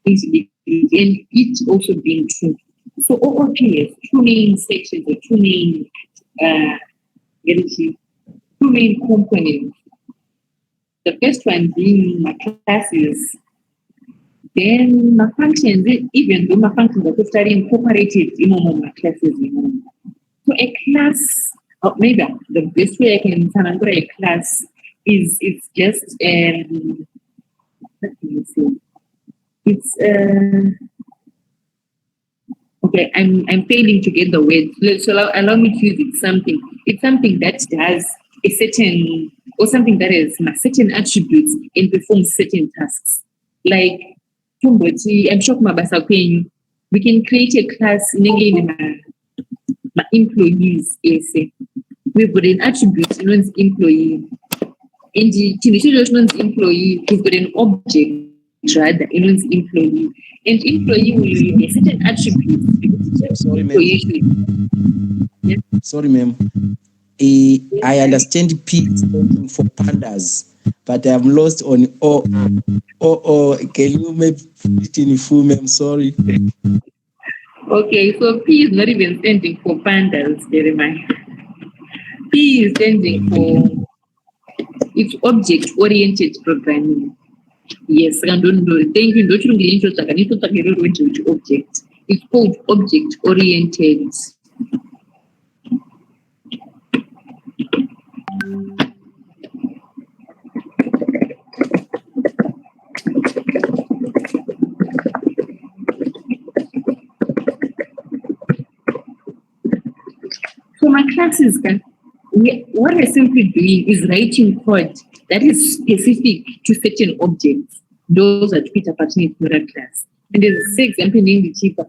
is big, and it's also being true. So OOP has two main sections or two main components. The first one being my classes. Then my functions, even though my functions are totally incorporated in my classes. So a class, or maybe the best way I can remember a class is it's just what can you say? It's okay. I'm failing to get the word. So allow me to use it. Something. It's something that has a certain or something that has certain attributes and performs certain tasks. Like I'm sure we can create a class in my employees. We've got an attribute known as employee. And the employee, we've got an object rather known as employee. And employee will be a certain attribute. Sorry, ma'am. Yes. Sorry, ma'am. I understand P standing for pandas, but I'm lost on O. Can you maybe put it in full, ma'am? Sorry. Okay, so P is not even standing for pandas, Jeremiah. P is standing for it's object-oriented programming. Yes, thank you. Object. It's called object-oriented. So my classes what we're simply doing is writing code that is specific to certain objects. Those are Jupyter Notebooks class. And there's a example in the cheaper.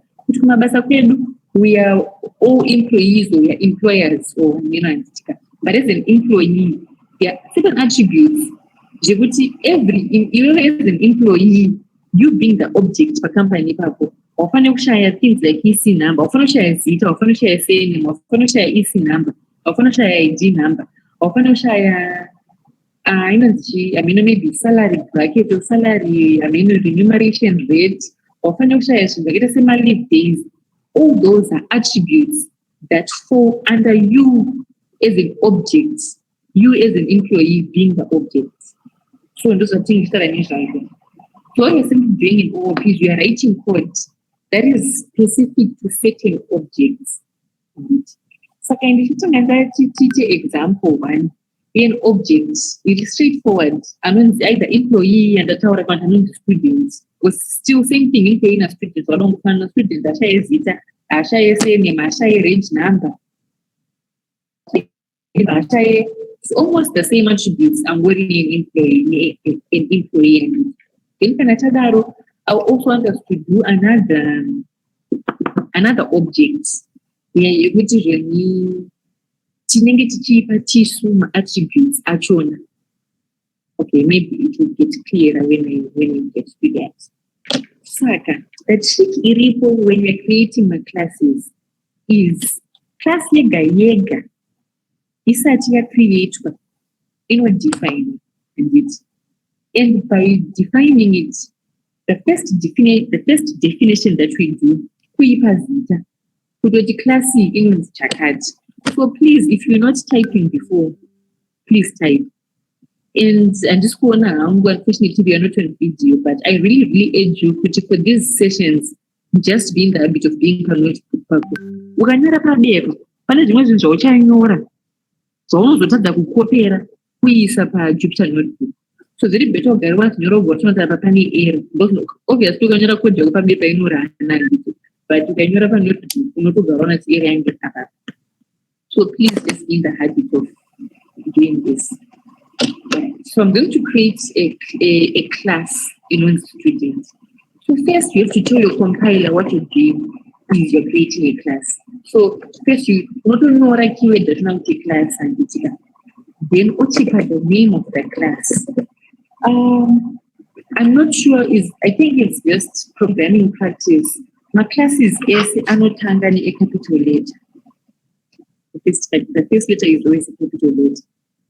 We are all employees or we are employers or but as an employee, there are certain attributes. Even as an employee, you being the object for company people. Often share things like EC number, often share zeta, often share surname, often share EC number, often share ID number, often share maybe salary bracket or salary, remuneration rate, often share leave days. All those are attributes that fall under you as an object, you as an employee being the object. So those are things that I need to write. So what you're simply doing in OOP is you are writing code that is specific to certain objects. So can you teach example one? An object, it is straightforward. Either employee and the tower account and students was still same thing employee and students or don't find a student that share zeta, share surname, share range number. It's almost the same attributes I'm working in employee and in Canatadaro. I also want us to do another object. Yeah, you go to attributes actually. Okay, maybe it will get clearer when I get to that. Second, the trick when we're creating my classes is class yega. Is that created define it. And by defining it, the first definition that we do, kutoti class inonzi chakati. So please, if you're not typing before, please type. And just go on, unfortunately we are not on video, but I really urge you for these sessions, just be in the habit of being a notebook pako. Ukanyora pabeko, pane zvimwe zvinhu zvauchanyora zvaunozotadza kukopera kuisa paJupyter Notebook. So very better ugare wazinyora ubva apa pane error. Because obviously ukanyora code yako pabepa inorana handiti, but ukanyora panotebook unotogara unati error yange apa. So please just be in the habit of doing this. So I'm going to create a class in one student. So first you have to tell your compiler what you're doing is you're creating a class. So first you not know what a keyword does not take class and then ochipa the name of the class. I'm not sure I think it's just programming practice. My class is anotangani a capital letter. The first letter is always a capital letter.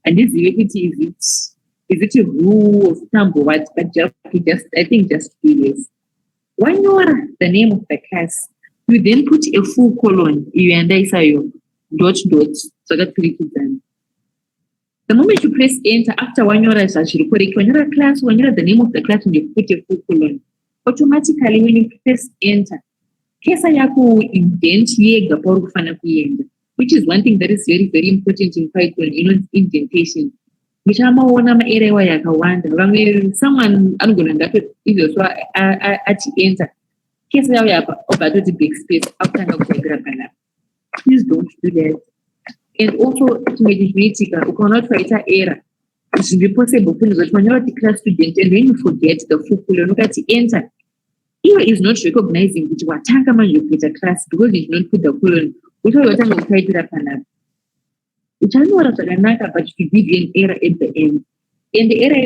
And this is it a rule of thumb or what? But I think just curious. When you are the name of the class, you then put a full colon, you and I say dot, so that three to them. The moment you press enter, after 1 year as actually correct, when you're a class, when you're the name of the class and you put a full colon, automatically when you press enter, kesa yako indent yega poru kufana kuyenda. Which is one thing that is very, very important in Python, indentation. Which I'm area where someone I'm going to if so at enter. Case about the big space after please don't do that. And also you cannot write an error. It should be possible when you're the class student and when you forget the full colon, look at enter. Here is not recognizing which you put a class because you did not put the colon. Which are the time which I know but you give you an error at the end. And the error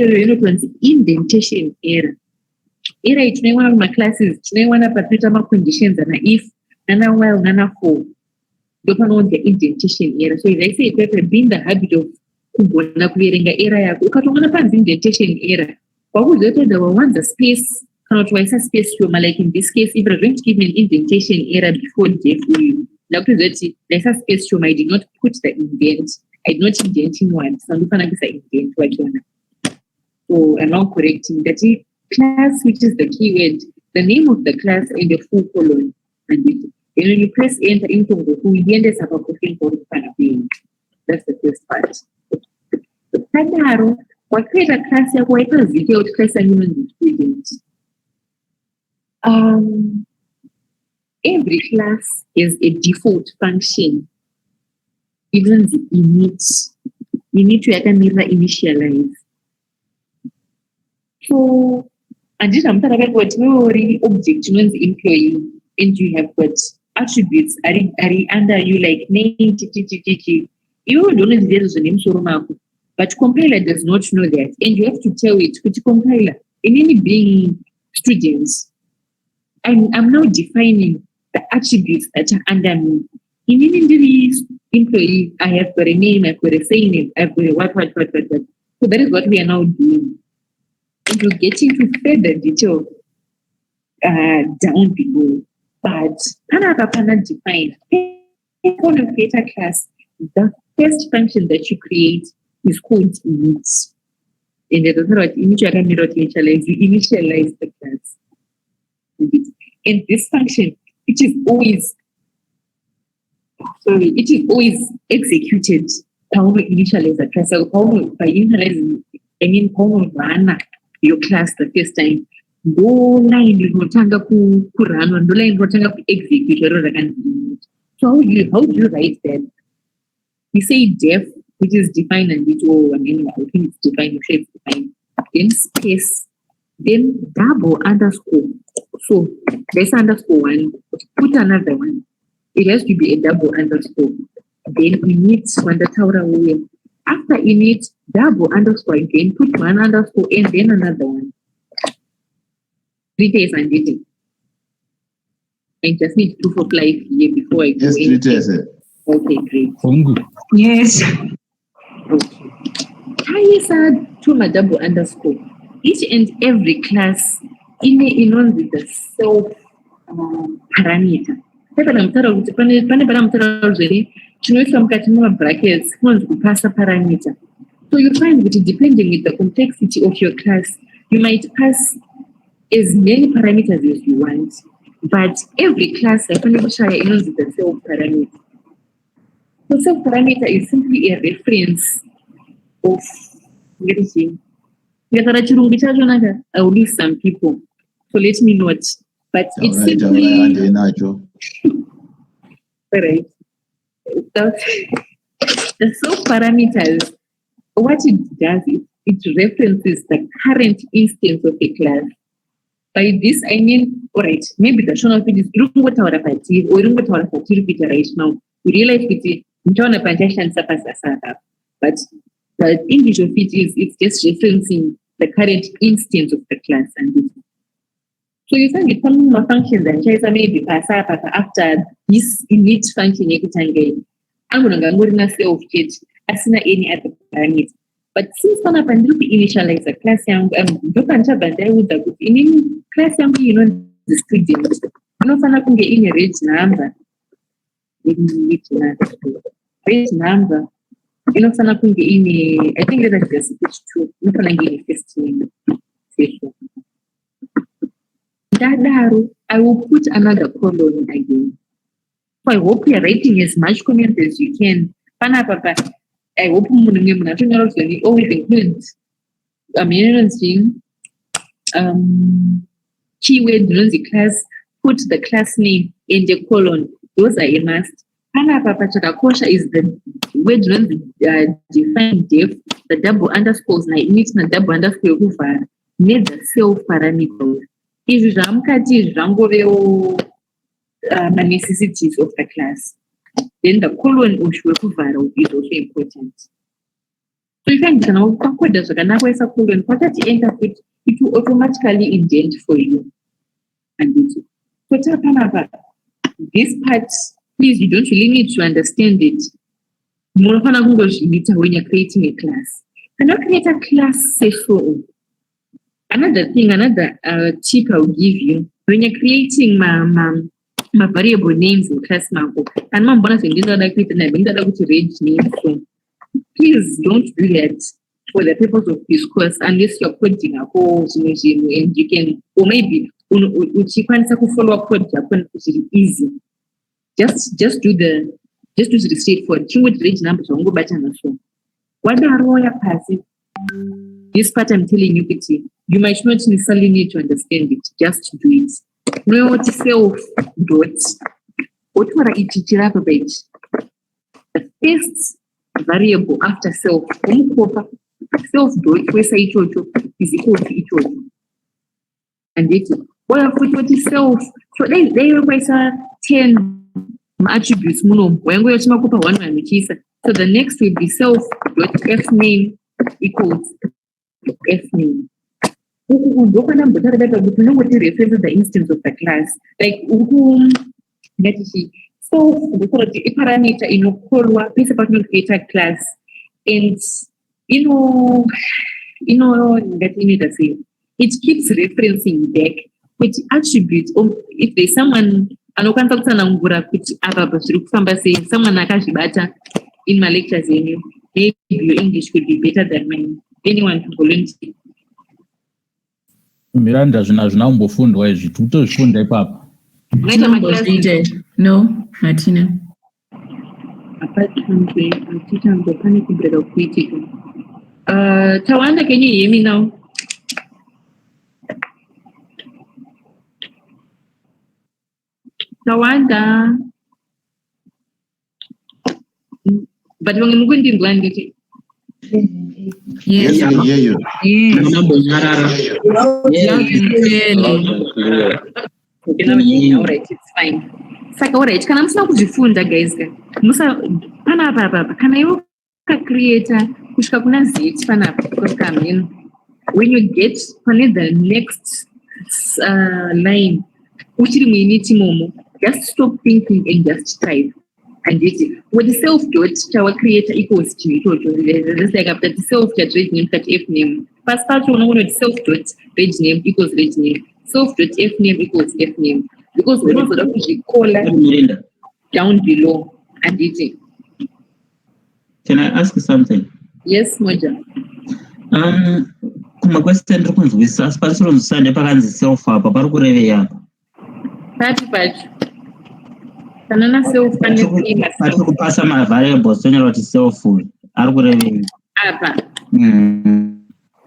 is indentation error. Error is one of my classes, one of the conditions and if nana while nana for don't know the indentation error. So if I say paper being the habit of wearing the error, indentation error. What was the one the space cannot write a space like in this case, if you're going to give me an indentation error before the now, there's a space I did not put the indent. I did not indent in one. So I'm going to say indent. So I'm now correcting that class, which is the keyword, the name of the class and the full colon. And when you press enter into the full, the end is about cooking for the that's the first part. What create a class here? What is video class and human students? Every class is a default function. Even the init, you need to initialize. So, and this I'm talking about already object, the employee, and you have got attributes are under you like name, you don't know there's a name, but compiler does not know that, and you have to tell it which compiler. In any being students, I'm now defining the attributes that are under me. In any employee, I have got a name, I've got a surname, I've got a what. So that is what we are now doing. And we'll get into further detail down below. But Pana define when you create a class, the first function that you create is called init. And it does not initialize, you initialize the class. And this function, it is always executed. How we initialize the class. So by initializing, I mean run your class the first time. No line is not to run, no line is not to execute. So how do you write that? We say def, which is defined and which I think it's defined, it's defined. Then space, then double underscore. So there's underscore one, put another one. It has to be a double underscore. Then init when the tower away. After init, double underscore again, put one underscore and then another one. 3 days and dating. I just need proof of life here before I go. Yes, 3 days. Okay, great. Yes. Okay. I to my double underscore. Each and every class in with the self parameter. Pane paramutaura zviri chinoiswa mukati memabrackets kunonzi kupasa parameter. So you find that depending with the complexity of your class, you might pass as many parameters as you want, but every class has the self parameter. So self parameter is simply a reference of everything. I will lose some people, so let me not. But it's simply right. The self parameters, what it does is it references the current instance of a class. By this, I mean, all right, maybe the shown of it is looking what our party or what our party right now. We realize it but the English of it is it's just referencing the current instance of the class and it. So you find some more functions and maybe after this init function I'm going to self kit as any other parameter. But since one up and initialize a class young in class young the student. Fana get in a rage number. Rage number. Fana get in a I think that's just switch to I will put another colon again. So I hope you're writing as much comment as you can. I hope you always include keyword in the class, put the class name in the colon. Those are a must. Kosha is the word define def, the double underscores, the double underscore over, need the self parameter. If necessities of the class, then the colon is also important. So you can colon, it will automatically indent for you. And so this part, please, you don't really need to understand it. When you're creating a class. And not create a class safe for. Another thing, another tip I'll give you, when you're creating my variable names in class marco, and my bonus in this other create to range names. So please don't do that for the purpose of this course unless you're coding a whole regime and you can, or maybe you can follow up code which is easy. Just do the straightforward. You would range numbers on go back and so. What the royal passing? This part I'm telling you, you might not necessarily need to understand it. Just do it. No what self dots. What were it page? The first variable after self dot where say is equal to each other. And it what is self? So they requires 10 attributes. So the next will be self dot f name equals f name. What references the instance of the class? Like so the parameter in Kolwa, this about creator class, and that you need to say it keeps referencing back which attributes if there's someone someone in my lectures maybe your English could be better than mine. Anyone to volunteer. Miranda zvinaumbofundawo izvi totozvifunda ipapa. No, Martina. Apart from the teacher, I'm panic of critical. Tawanda, can you hear me now? Tawanda. But when I'm going to land it. Yes, I can hear you. Alright, it's fine. Saka alright, kana musina kuzvifunda guys. Panapa kana iwo creator kusvika kuna Z panapa because come in when you get the next line uchiri muiniti momo, just stop thinking and just type. And with the self dot our creator equals to just like after the self dot reg name that f name. First part with self dot reg name equals reg name. Self dot f name equals f name. because unozoda kuzvikola down below handiti. Can I ask something? Yes, Moja. Kuma question ndiri kunzwisisa asi parisoronzwisisa nepakanzi self apa pari kurevei apa Pati kana na self pari kupasa mavariables tonyora kuti self ari kurevei apa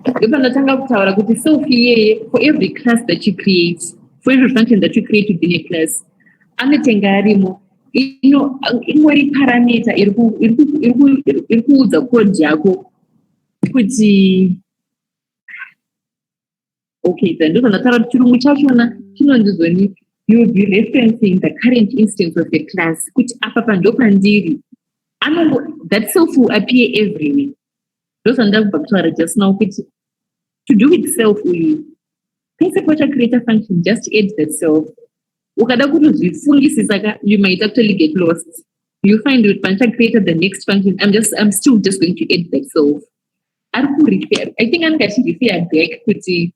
ndopandatanga kutaura kuti self iyeye for every class that you create, for every function that you create within a class, anotenga arimo ingori parameter iri kuudza code yako kuti okay, ndozvanataura kuti chirungu chachona chinondizoni you will be referencing the current instance of the class kuti apa pando pandiri that self will appear everywhere. Ndozvandida kubva kutaura just now kuti to do with self uyu pese pacha create a function, just add that self. Ukada kutozvifungisisa you might actually get lost. You find that once I created the next function, I'm still just going to add that self. I think I'm going to refer back kuti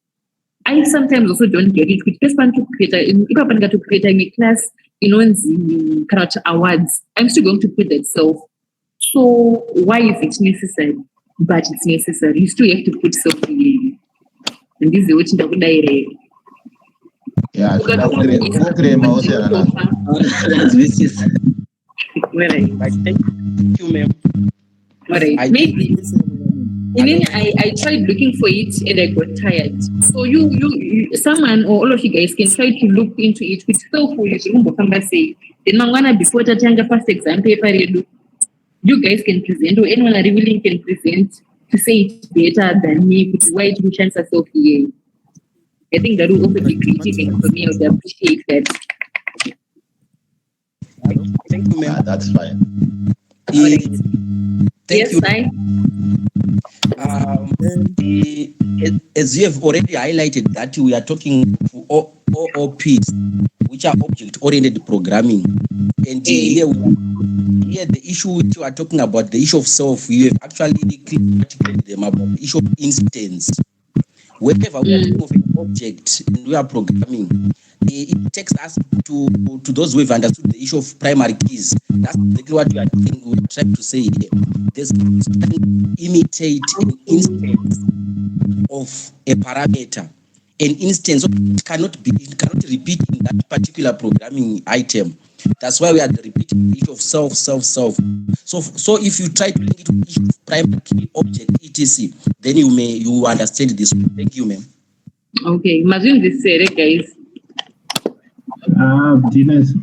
I sometimes also don't get it. If I'm going to create a class, character awards, I'm still going to put that self. So why is it necessary? But it's necessary. You still have to put self in. And this is what you do. Yeah, Thank you, ma'am. Alright, maybe. And then I tried looking for it and I got tired. So you someone or all of you guys can try to look into it with self for you say. Then Mangwana before the first exam paper you guys can present or anyone really can present to say it better than me with why it will chance self here. I think that will also be creative and for me I would appreciate that. Thank you, ma'am. Yeah, that's fine. Thank you. As you have already highlighted that we are talking OOPs, which are object-oriented programming. And here the issue which you are talking about, the issue of self, you have actually created them about the issue of instance. Whenever we are talking of an object and we are programming, it takes us to those who have understood the issue of primary keys. That's exactly what we're trying to say here. There's imitate an instance of a parameter. An instance cannot repeat in that particular programming item. That's why we are repeating the issue of self. So if you try to link it to the issue of primary key, object, etc., then you understand this. Thank you, ma'am. Okay, imagine this, guys. Dinas.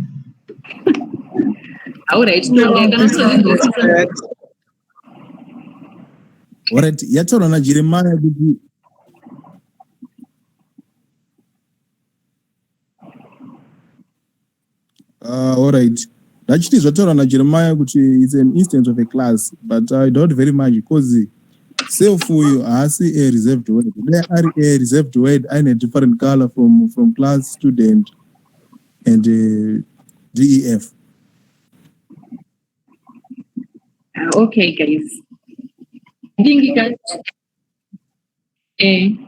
All right. All right. Yachora na Jeremiah kuti all right. Actually, Zvatora na Jeremiah kuti is an instance of a class, but I doubt very much because self you see a reserved word. There are a reserved word and a different color from class, student, and DEF. Okay, guys. I think you guys. Okay.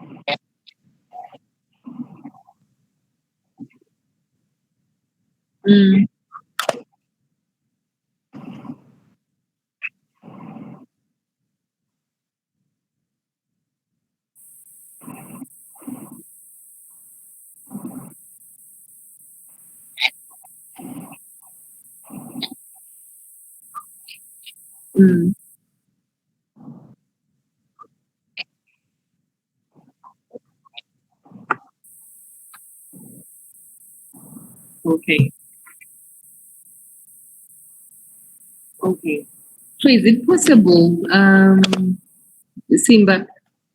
So is it possible, Simba,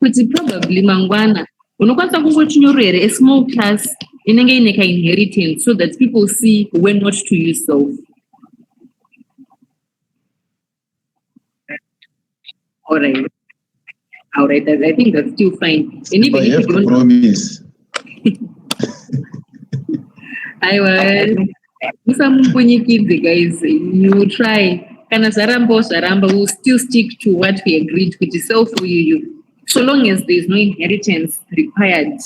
kuti probably mangwana unokwanisa kungochinyorera a small class inenge ine inheritance so that people see when not to use self? All right. I think that's still fine. And even if you don't promise. I will. Some kids, guys, you try. Kana zaramba, we'll still stick to what we agreed with the self for you. So long as there is no inheritance required.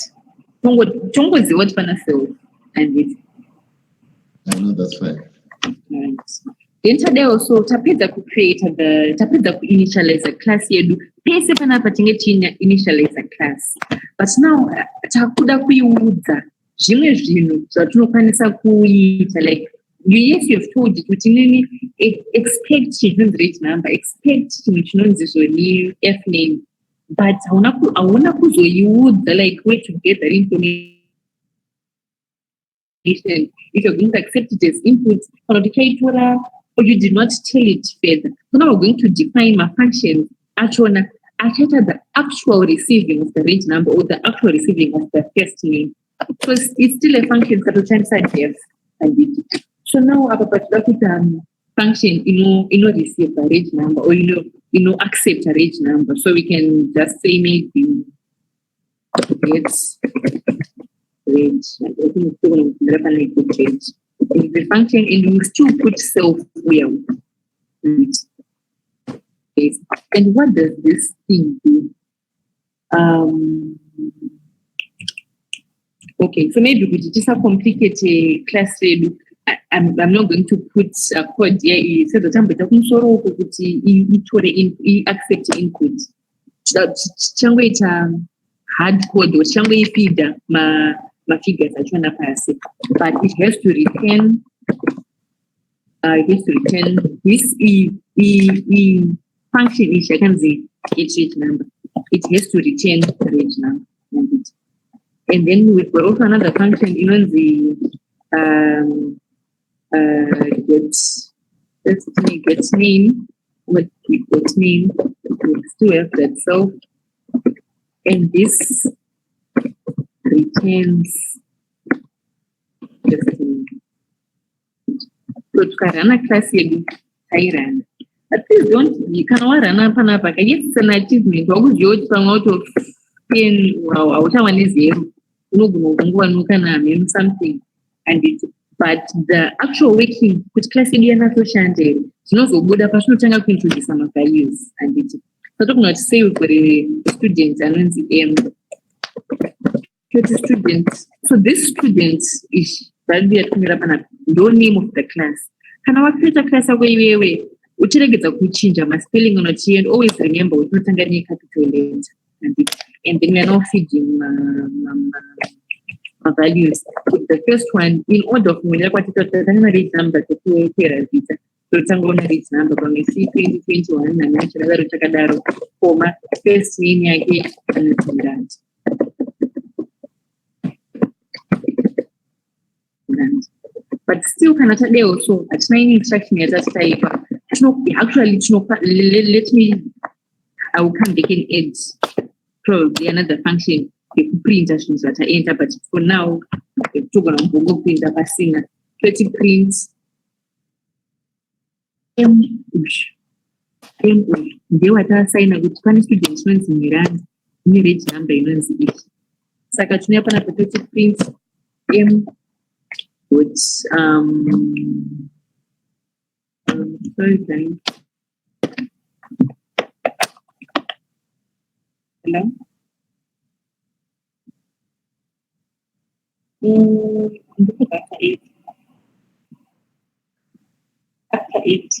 Chongo is what pana self and it. No, that's fine. Right. Then today also tapedza kuinitialize a class yedu pese panapa tinge initialize a class, but now takuda kuiudza zvimwe zvinhu zvatinokwanisa kuita, like yes, you've told it kuti nini expect chinonzi rate number, expect chinhu chinonzi zvoni f name, but hauna kuzoiudza like where to get that information. If you're going to accept it as input, or you did not tell it further. So now we're going to define my function actually the actual receiving of the range number or the actual receiving of the first name. So it's still a function that will inside def and it. So now our particular function, receive the range number or accept a range number. So we can just say maybe it's range. I think it's still going to range. The function and you still put self where. Yes. And what does this thing do? Okay, so maybe we just have complicated class. I'm not going to put a code here. So the time we accept input. Changwe hard code or changwe feeder my figures are trying to pass it, but it has to return. This function is its rate number. It has to return the rate number. And then we've got also another function, get name. What we got name, we still have that self, and this returns just name. So tukarana class yedu tairana. But please don't, you can run up and up. Yes, it's an achievement. What you out of 10, wow, something. And it's, but the actual working, which class yedu yana so shante, no so good up, I should tell you to some of the use. And it's, so talking about say for the students and when the students. So this student is that we are coming up and no name of the class. Can our create a class away? Uchiregeza kuchinja my spelling on a T and always remember with not under capital letters. And then we are now feeding my values. With the first one, in order of read number to so tango read number from 2021 and national chakadaro for my first name again and that. But still cannot today also at 9 instruction at that type. Actually, let me, I will come back in edge. Probably another function, print actions that I enter, but for now, we're going to go print a passing 30 prints. They were assigning a good Spanish students in Iran, new rate number in English. Sakatunia pana 30 prints, which sorry, time. Hello. After 8. After 8.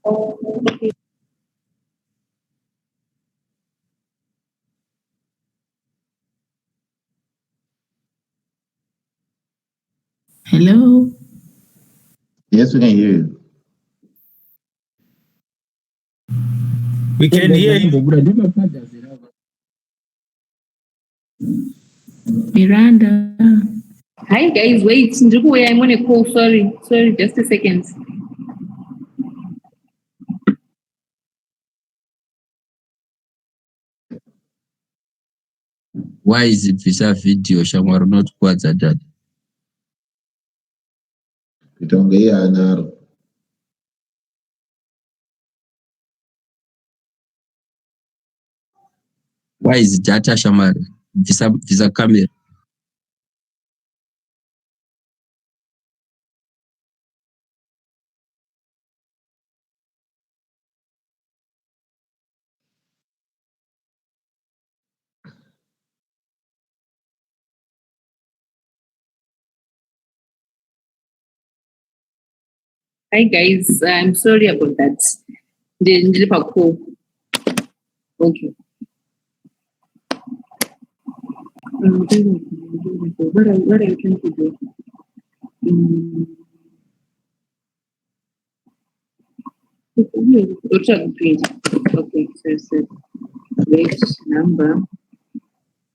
Oh, okay. Hello. Yes, we can hear you. We can hear you. Miranda. Hi guys, wait. I'm on a call. Sorry, just a second. Why is it visa video shamwaro not kwadza dad? Itongea naro. Why is data shamari? Visa camera. Hi guys, I'm sorry about that. Okay. What are you trying to do? Okay, so rate number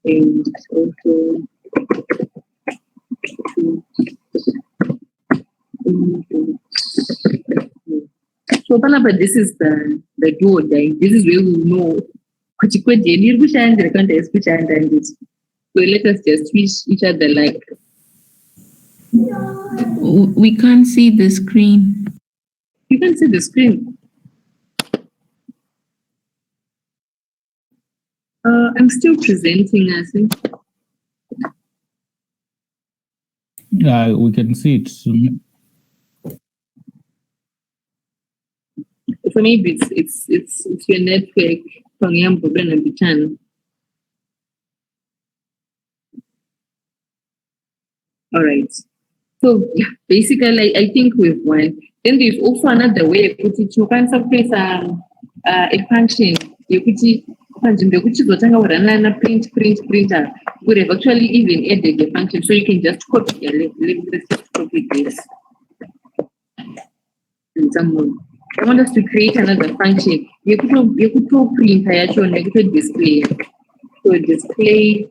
and also so but this is the do or die. This is where we know so let us just wish each other like We can't see the screen. you can see the screen. I'm still presenting, I think. We can see it soon. So maybe it's your network from the channel. All right. So yeah, basically, I think we've won. Then there's also another way you can place a function. You could see printer. We have actually even added the function, so you can just copy it. Let's just copy this. I want us to create another function. You could print you could display. So display.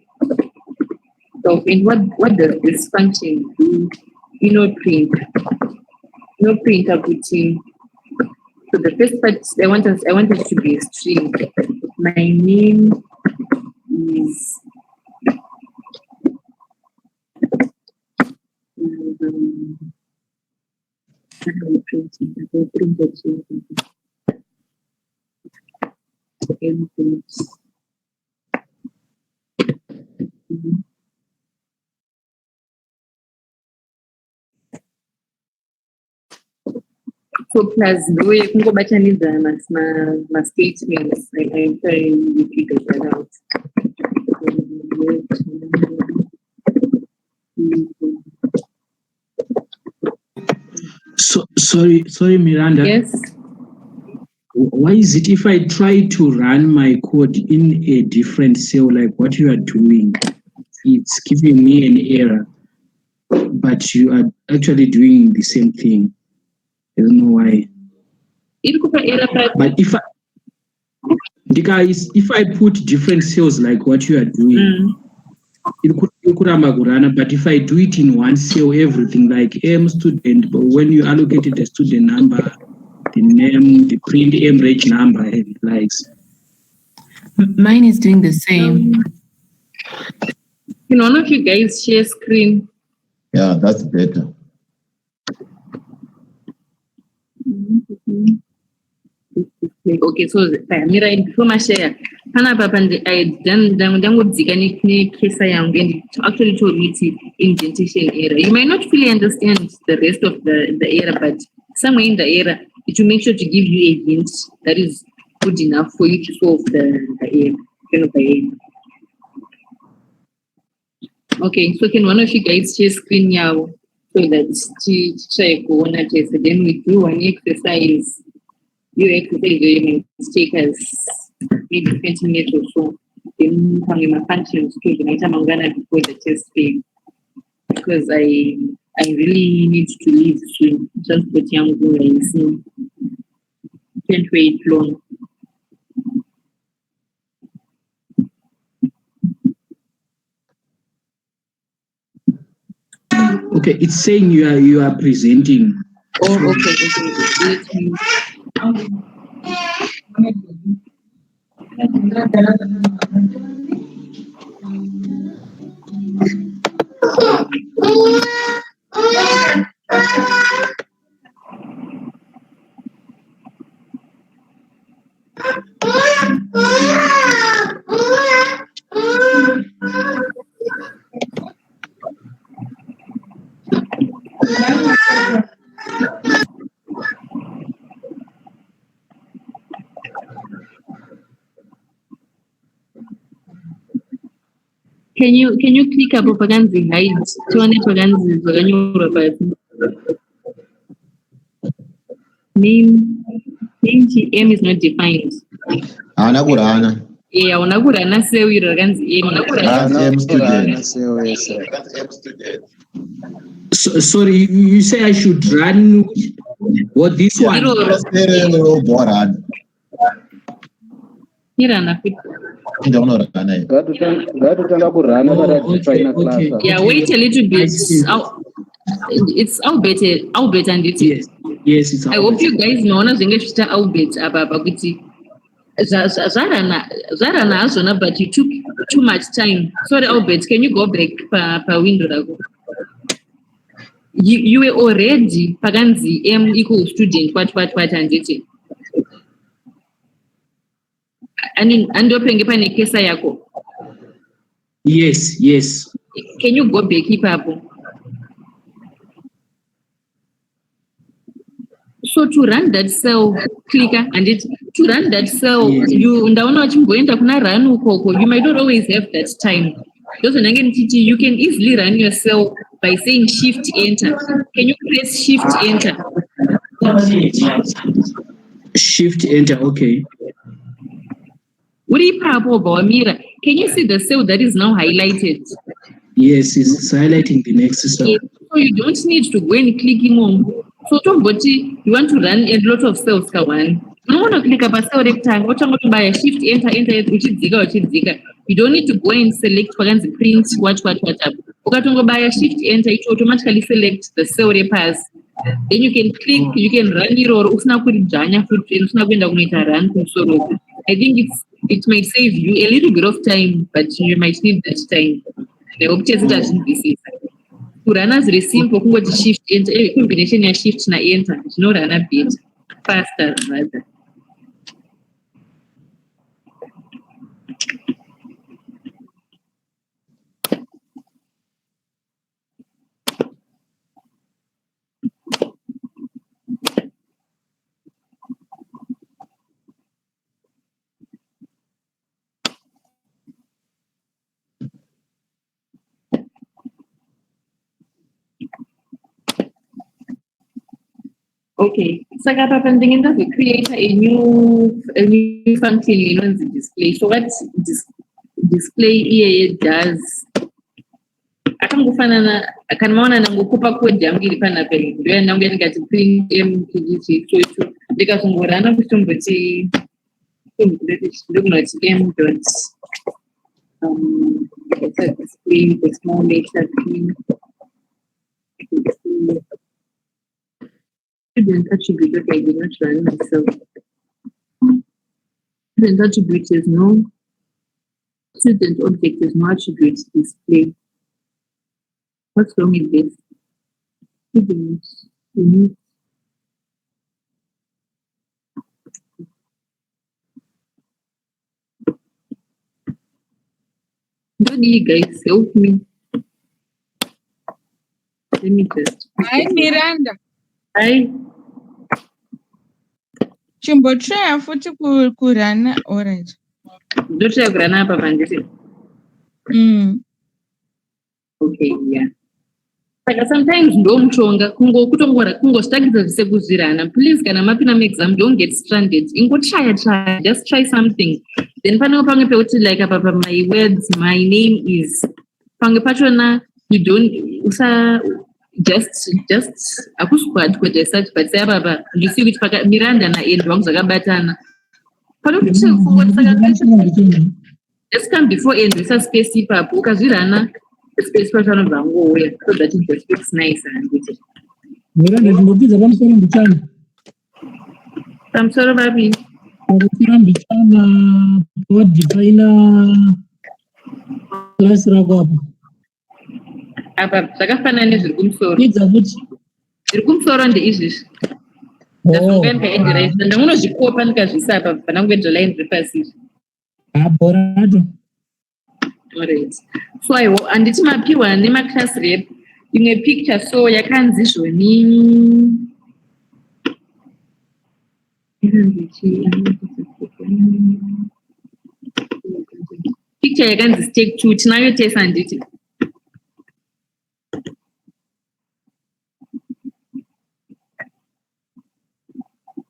So in what does this function do? Print. Print putting. So the first part I want us to be a string. My name is so plus the way you can go back and my statements. I'm trying to figure that out. So sorry, Miranda. Yes. Why is it if I try to run my code in a different cell, like what you are doing, it's giving me an error, but you are actually doing the same thing? I don't know why. But if I put different cells like what you are doing, it could run, but if I do it in one cell, everything like student, but when you allocated the student number, the name, the print reg number, and likes. Mine is doing the same. Can one of you guys share screen? Yeah, that's better. Okay, so Mira, before my share, I done with the case actually told me to indentation error. You might not fully understand the rest of the error, but somewhere in the error, it will make sure to give you a hint that is good enough for you to solve the error. Okay, so can one of you guys share screen now so that to try one test? Then we do an exercise. Your exercise may take us maybe 20 minutes or so. Then my functions to the night I'm gonna before the test phase because I really need to leave soon. Just put young girl and see. Can't wait long. Okay, it's saying you are presenting. Oh, okay. Can you click up Paganzi hide? 200 Paganzi. name TM is not defined. Ana kurana. Yeah, unakurana cell iro rakanzi M student. Sorry, you say I should run what this one? irana fit. Yeah, wait a little bit. It's Albert and it. Yes, it's I Albert. hope you guys know zvinge Albert apa kuti zvarana hazvona, but you took too much time. Sorry, Albert, can you go back per window rako? You were already pakanzi M equals student what and it. Andopenge pane kesa yako. Yes. Can you go back ipapo? So to run that cell, clicker and to run that cell, you might not always have that time. You can easily run your cell by saying shift enter. Can you press shift enter? Shift enter, okay. Can you see the cell that is now highlighted? Yes, it's highlighting the next cell. So you don't need to go and click on. So you want to run a lot of cells. You don't want to click up a cell rectangle. By shift enter, you don't need to go and select print what. By a shift enter, it automatically selects the cell pass. Then you can click, you can run it or run. I think it might save you a little bit of time, but you might need that time. I hope it doesn't be safe. To run as very simple, shift enter, a combination of shift and enter. It's not run a bit faster rather. Okay, so I'm thinking that we create a new function in the display. So what display here does? I can go find I can mount and go copy code jam ili pana peli. Ndio na ngeni kati print mkiji so because ngorana kustomboti m dot it's a display the small letter screen. Student attribute, okay, I did not run myself. Student attribute is no. Student object is no attribute display. What's wrong with this? Student unique. Don't you guys help me? Let me just. Hi, Miranda. Hi. Chimbotreya futhi kurana alright. Ndotreya kurana apa panditi. Okay, yeah. Saka sometimes ndomuchonga kungostakidza zvise kuzvirana. Please kana mapina exam don't get stranded. Try, just try something. Then panenge pamwe pekuti like apa my words, my name is pamwe pachona you don't just akusquad kwete search but say baba you see which Miranda na end wangu zvakabatana. Just come before end with a space ipapo ukazvirana space pachona bangouya so that it just looks nice and good. Miranda ndingopidza pamusoro mbichana. Pamusoro papi? Pamusoro mbichana podifina class rako apo. Apa zvakafanana nezviri kumusoro. Pidza kuti zviri kumusoro ndeizvizvi. Ndamunozvikopa ndikazvisa apa pana kunge line repasi. Borato. Alright. So anditi mapiwa nemaclass rep imwe picture so yakanzi zvoni picture yakanzi stake 2 tinayo tesa anditi.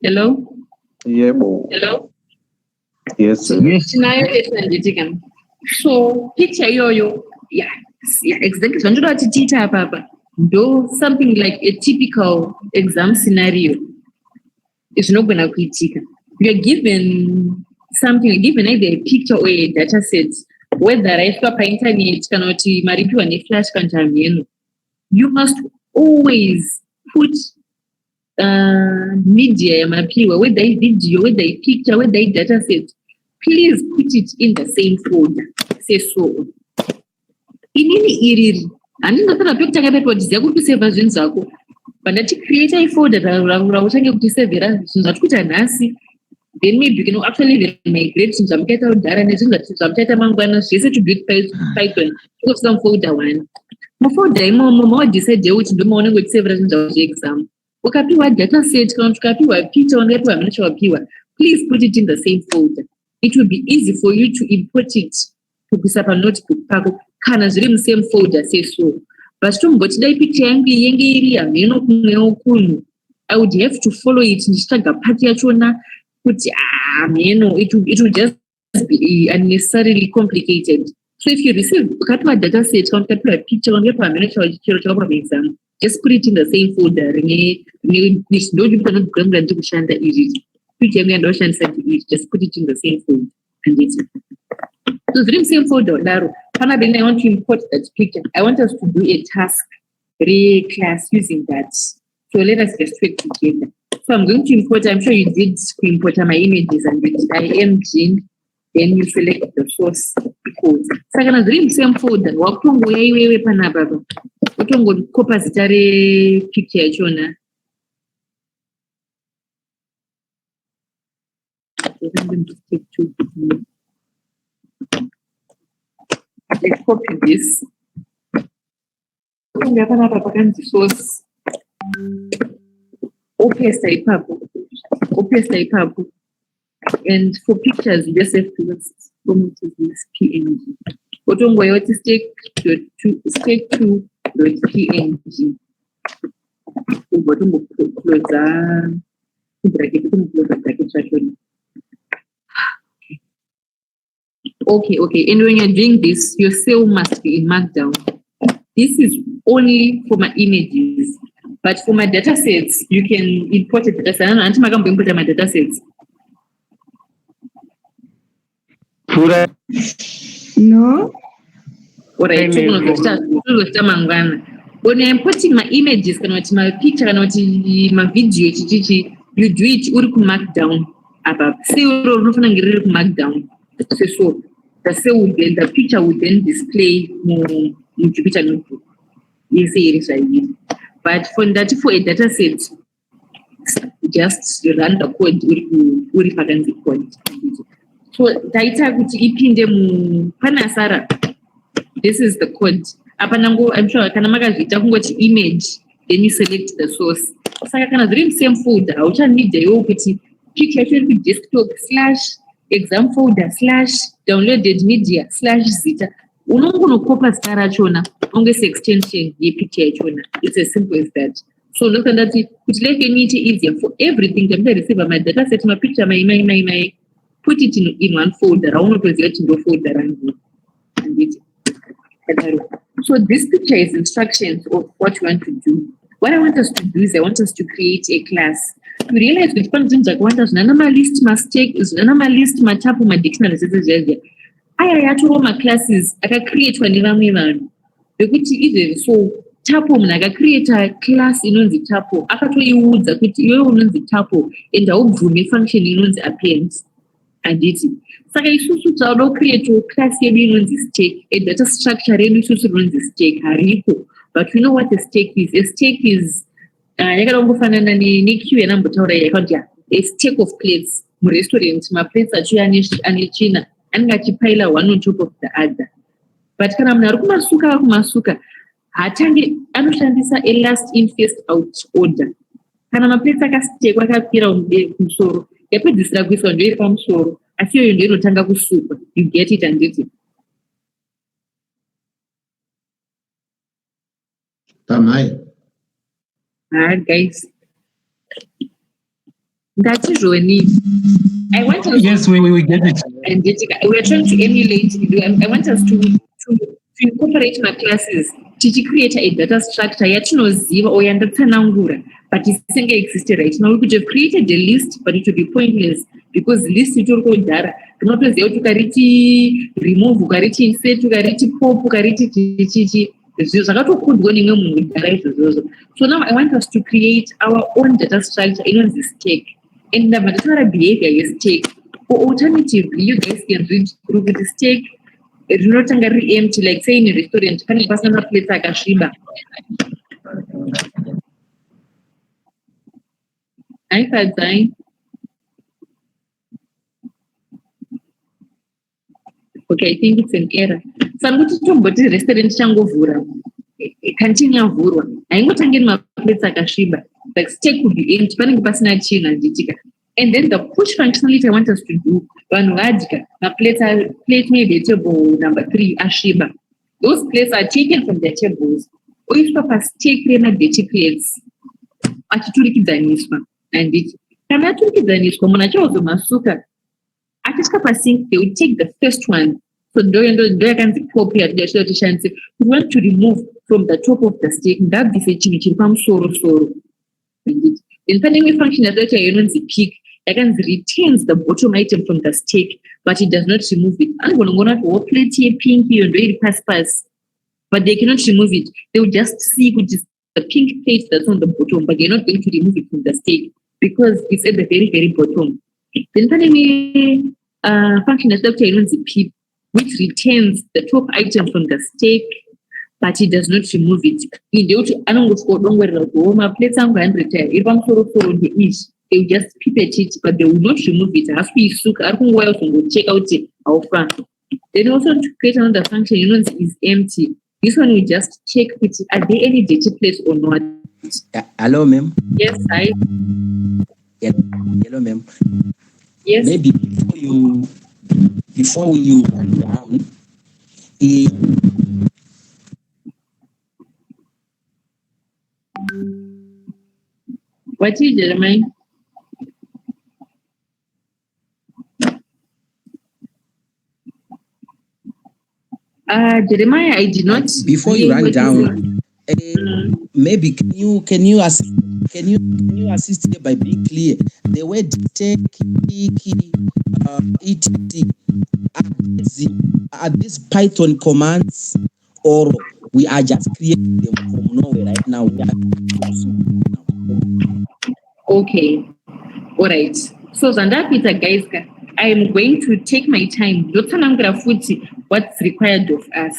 Hello? Yebo. Hello? Yes, sir. Tinayo esanditika. So picture yoyo, yeah, exactly. So what teacher papa. Do something like a typical exam scenario. It's not gonna critique. You are given something, given either a picture or a data set, whether I swap internet cannot maripiwa ne flash kanjameno. You must always put media mapiwa, whether a video, whether a picture, whether a data set. Please put it in the same folder. Say so. Inini iriri. Andinofana pekuta kapepodziya kuti kuseva zvinhu zvako. Pandati create a folder rauchange kutisevhera zvinhu zvatikuita nhasi. Then maybe you can actually migrate zvinhu zvamukaita kudhara nezvinhu zvamuchaita mangwana zvese to build Python. Because some folder one. Mufolder imomo mawadecide kuti ndomaunenge uchisevhera zvinhu zvako zveexam. Ukapiwa data set kana ukapiwa picture ungapiwa hamuna chawapiwa. Please put it in the same folder. It will be easy for you to import it kubvisa panotebook pako kana zviri musame folder seso. But tomboti dai picture yangu yenge iri hameno kumwewo kunhu, I would have to follow it ndichitsvaga part yachona kuti hameno, it will just be unnecessarily complicated. So if you receive ukapiwa data set kana ukapiwa picture ungapiwa hameno chiro chakapiwa muexam, just put it in the same folder. Ndojuta notebook yangu yandiri kushanda iri. Just put it in the same folder and it's so the same folder. I want to import that picture. I want us to do a task, class using that. So let us get straight together. So I'm going to import. I'm sure you did import my images and with IMG. Then you select the source code. So I'm going to the same folder. Wapungu wewe panababa. Wapungu kopa zitare picture chona. I'm going to take two. Let's copy this. I'm going to source. OPS type up. And for pictures, you just have to format this PNG. Otongo yote stake2.png. Otongo close bracket. Okay. And when you're doing this, your cell must be in Markdown. This is only for my images, but for my data sets, you can import a data set. I don't know, I'm going to import my data sets. No. What I told you, when I'm importing my images, my picture, my video, you do it with Markdown. Say you're Markdown. So the cell would then, the picture would then display in Jupyter Notebook. Yes, it is right. But for a data set, just run the code with the code. So data which ipinde panasara. This is the code. I'm sure I can make image, then you select the source. So I can dream same folder. I will need the picture should be desktop / exam folder / downloaded media / zita. Unongono copy star chona. Onges extension ye picture chona. It's as simple as that. So look at that. It make it easier for everything. I'm receive my data set, my picture, my put it in one folder. I want to let you go folder and it. So this picture is instructions of what you want to do. What I want us to do is I want us to create a class. To realize which one things I want us to list mistake is list my chapter my dictionary. I had to all my classes. I can create one even so tapo mnaga create a class inonzi tapo. Akato you would that you tapo in the old function inonzi appearance. And it. Saka isusu taudo create a class yedu inonzi stake. A data structure yedu isusu inonzi stake hariko. But you know what a stake is? A stake is a stake of plates. Restaurant, my plates are china and gachipaila one on top of the other. But kana mnarukuma suka hatangi anushandisa a last in first out order. Kana maplates akastekwa akapira kumsoro. Yape distragwiswa ndio pamusoro. Asiyo ndio inotanga kusuka. You get it and it. Tamai. Alright, guys. That's usually. I want us. Yes, we get it. And we're trying to emulate. I want us to incorporate my classes. To create a data structure. Yatinoziva or yandatsanangura, but it doesn't exist right now. We could have created a list, but it would be pointless because list it will go data. Not as you cariti remove, cariti insert, cariti pop, cariti chichi. So now I want us to create our own data structure in this stake. And the material behavior is stake. Or alternatively, you guys can read through the stake. It's not empty, like say in a restaurant, can you pass on a plate like a shiba? I thought dying. Okay, I think it's an error. So I'm going to talk about the restaurant chango vura. Continue vura. I'm going to get my plates like a shiba. Like steak would be empty, but passing a chin and digica. And then the push functionality I want us to do, one wadika, a plate maybe table number 3, a shiba. Those plates are taken from the tables. Or if Papa steak them at the plates, atitulikizaniswa. And it can atitulikizaniswa, monacho masuka. Passing, they will take the first one. So we want to remove from the top of the steak that this soro. In the function that the pick, it retains the bottom item from the steak, but it does not remove it. I'm going to plate here pinky and very pass, but they cannot remove it. They will just see which is the pink plate that's on the bottom, but they're not going to remove it from the steak because it's at the very, very bottom. Then function that the pick, which retains the top item from the steak, but it does not remove it. In the I don't go where my plates are going to retire. If I'm for the ish, they will just pipette it, but they will not remove it. After you soak, I don't know to check out it. Then also to create another function, is empty. This one we just check which are there any dirty place or not. Hello, ma'am. Yes, I. Hello, ma'am. Yes. Maybe before you run down, what is Jeremiah? Jeremiah, I did not. Before you run down, maybe can you assist here by being clear? The word take, are these Python commands, or we are just creating them from nowhere right now? Okay, all right. So Zanda Peter, guys, I am going to take my time. What's required of us,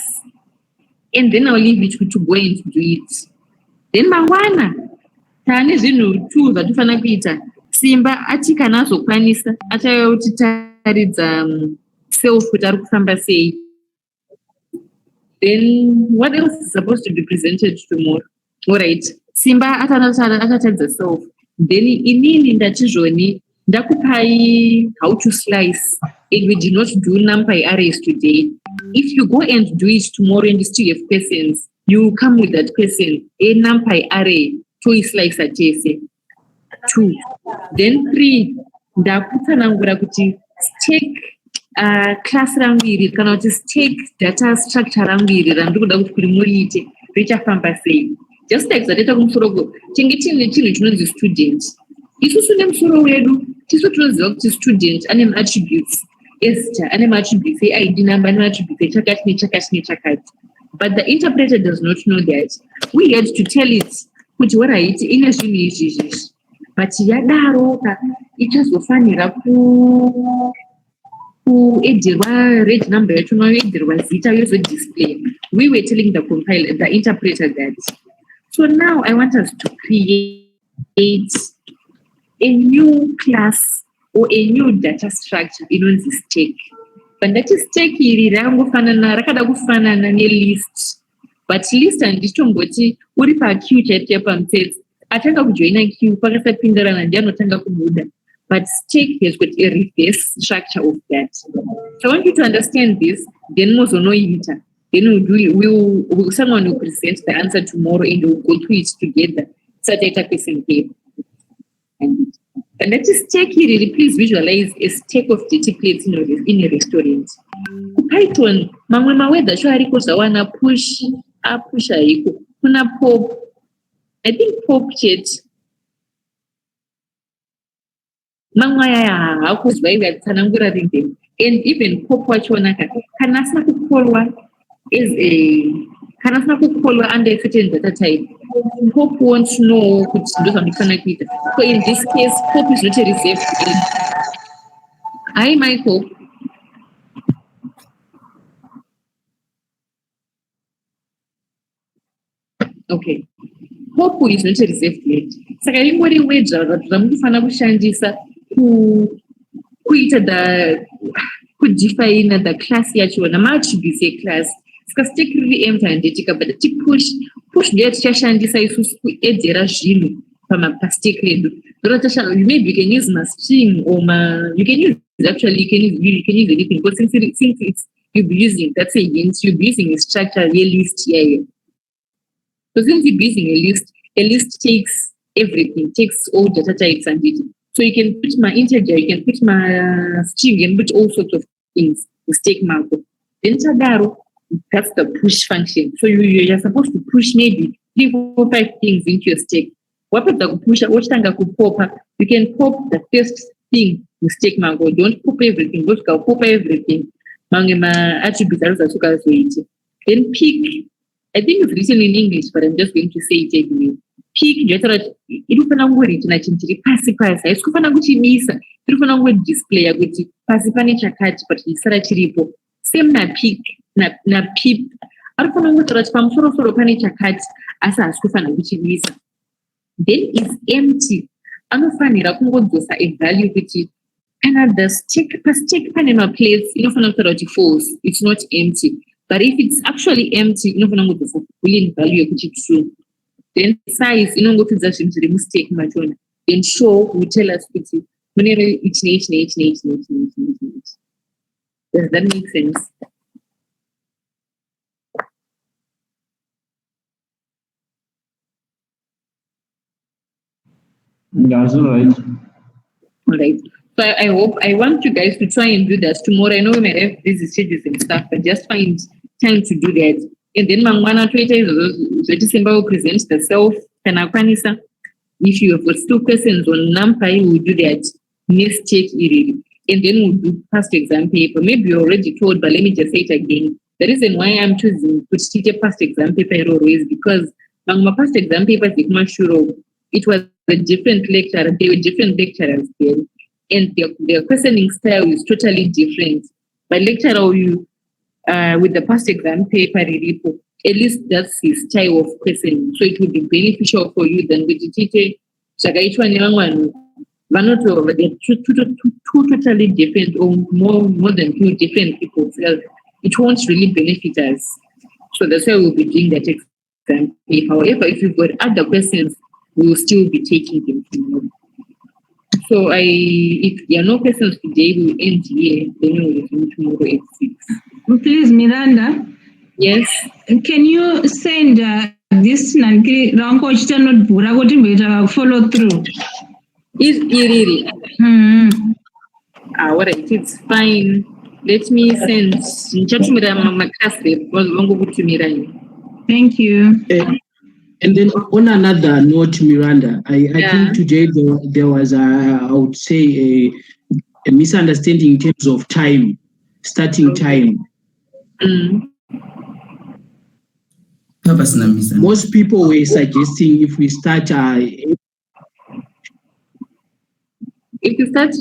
and then I'll leave it to go and do it. Then Mawana, Tani Zinu, two that Fana Peter, Simba, Atikana, so Planista, Atayotitarid, self with Arukamba say. Then what else is supposed to be presented tomorrow? All right. Simba Atanated the self. Then in that journey, Dakupai how to slice. And we did not do NumPy arrays today. If you go and do it tomorrow and you still have questions, you come with that question. A NumPy array, two slice at JC. 2. Then 3. Dakutanangurakuti stake class rambiri kana kuti stake data structure rambiri randikuda kuti kurimuite richafamba sei. Just like zataita kumusoro tinge tine chinhu chinonzi student. Isusu nemusoro wedu tisu tinoziva kuti student ane attributes esta ane attributes eID number ane attributes echakati nechakati nechakati. But the interpreter does not know that. We had to tell it kuti waraiti ine zvinhu izvi. But yadaroka ichazofanira kuedherwa red number yacho noedherwa zita yozodisplay. We were telling the compiler, the interpreter that. So now I want us to create a new class or a new data structure in this stake. But that is stake rakada kufanana list. But list and ndichongoti uri queue chete pamtsetsi atanga kujoina queue pakasapindirana ndianotanga kubuda. But stake has got a reverse structure of that. So I want you to understand this, then mozonoita. Then someone will present the answer tomorrow and we'll go through it together. So data question paper. And that is steak here. Please visualize a steak of dirty plates in a restaurant. Python, mamwe maweda sho ariko zvawana push aiko. Kuna pop. I think pop chat. Mamwe aya hakuzwa iwe atsanangura ringe. And even pop wachona kana asina kukolwa is kana kukolwa under a certain data type. Pop wants to know kuti ndozvandifana kuita. So in this case, pop is not a reserved field. Hi, Michael. Okay. Pop is not a reserved field. Saka ingori wedza zvamunofana kushandisa kuita kudefine the class yachona maattributes eclass. Saka stick really empty handitika but push ndio tichashandisa isusu kuedzera zvinhu pastick redu. Maybe you can use a string or you can use anything because since you'll be using, that's a hint, you'll be using a structure, a list here. So since you're using a list takes everything, takes all data types and it. So you can put my integer, you can put my string, and put all sorts of things, mistake markup. Then Tadaro, that's the push function. So you're supposed to push maybe 3, 4, 5 things into your stack. What the push? What tanga could pop up? You can pop the first thing, mistake markup. Don't pop everything. Just go pop everything. Mangema attributes are also. Then pick. I think it's written in English, but I'm just going to say it anyway. Pick, irufana ngori tunachintiri pasi. Haikufana kuchimisa. Irufana ngori display yakuti pasi pane chakati but chisara chiripo. Same na pick na pip. Arufana ngori kuti pamusoro pane chakati asi hasikufana kuchimisa. Then it's empty. Anofanira kungodzosa a value kuti kana the stick pane ma place inofana kuti false. It's not empty. But if it's actually empty, inofana kungodzosa boolean value yekuti true. Then size inongopinza zvinhu zviri mustake machona. Then show will tell us kuti munere each. Does that make sense? That's all right. All right. So I want you guys to try and do that tomorrow. I know we may have busy schedules and stuff, but just find time to do that. And then Mangwana Twitter is December will present the self. If you have 2 questions on NumPy, we'll do that. Mistake really. And then we'll do past exam paper. Maybe you're already told, but let me just say it again. The reason why I'm choosing to teach a past exam paper is because my past exam paper it was a different lecturer. They were different lecturers there. And their questioning style is totally different. But lecturer with the past exam paper, at least that's his style of questioning. So it would be beneficial for you than with the teacher. They're two totally different or more than 2 different people. So it won't really benefit us. So that's why we'll be doing that exam paper. However, if you've got other questions, we will still be taking them tomorrow. So if there are no questions today, we will end here. Then we will resume tomorrow at 6. Please, Miranda. Yes. Can you send this Ranko notebook? Follow through. Is really? All right, it's fine. Let me send. Thank you. And then on another note, Miranda, I think today there was I would say a misunderstanding in terms of time, starting time. Most people were suggesting if we start if you start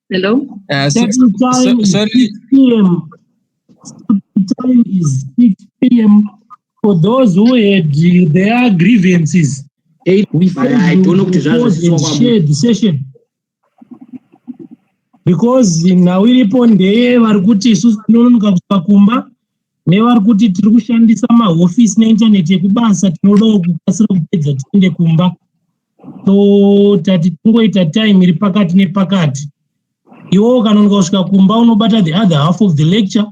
hello? Sorry. Time is 6 p.m. for those who had their grievances. I don't know to share the session. Because now we respond vari kuti isusu tinononoka kusvika kumba nevari kuti tiri kushandisa mahofisi neintaneti yekubasa tinodawo kukasira kupedza tiende kumba. So tati tingoita time iri pakati nepakati. Iwo kanonoka kusvika kumba unobata the other half of the lecture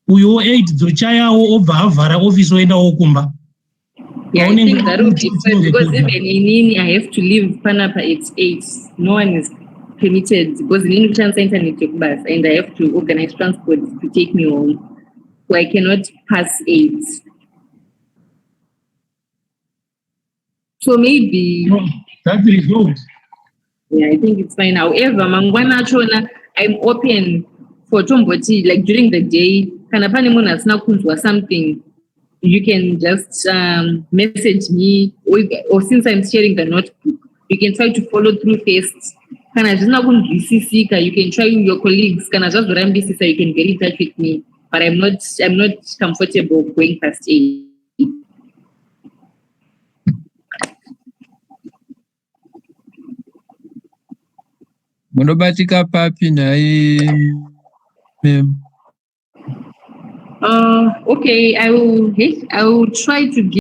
uyo 8 dzochayawo obva avhara office oendawo kumba. Yeah, I think that would be fine because even in I have to leave Panapa at 8. No one is permitted because in English internet bus and I have to organize transport to take me home. So I cannot pass 8. So maybe that is good. Yeah, I think it's fine. However, Mangwana Chona, I'm open for Tomboti, like during the day, Kanapani Mona Snakus or something. You can just message me, or since I'm sharing the notebook, you can try to follow through first. Can I just not going to BCC? You can try with your colleagues. Can I just run BCC so you can get in touch with me? But I'm not comfortable going past 8. Munobatika papi nai mem. Okay, I will try to give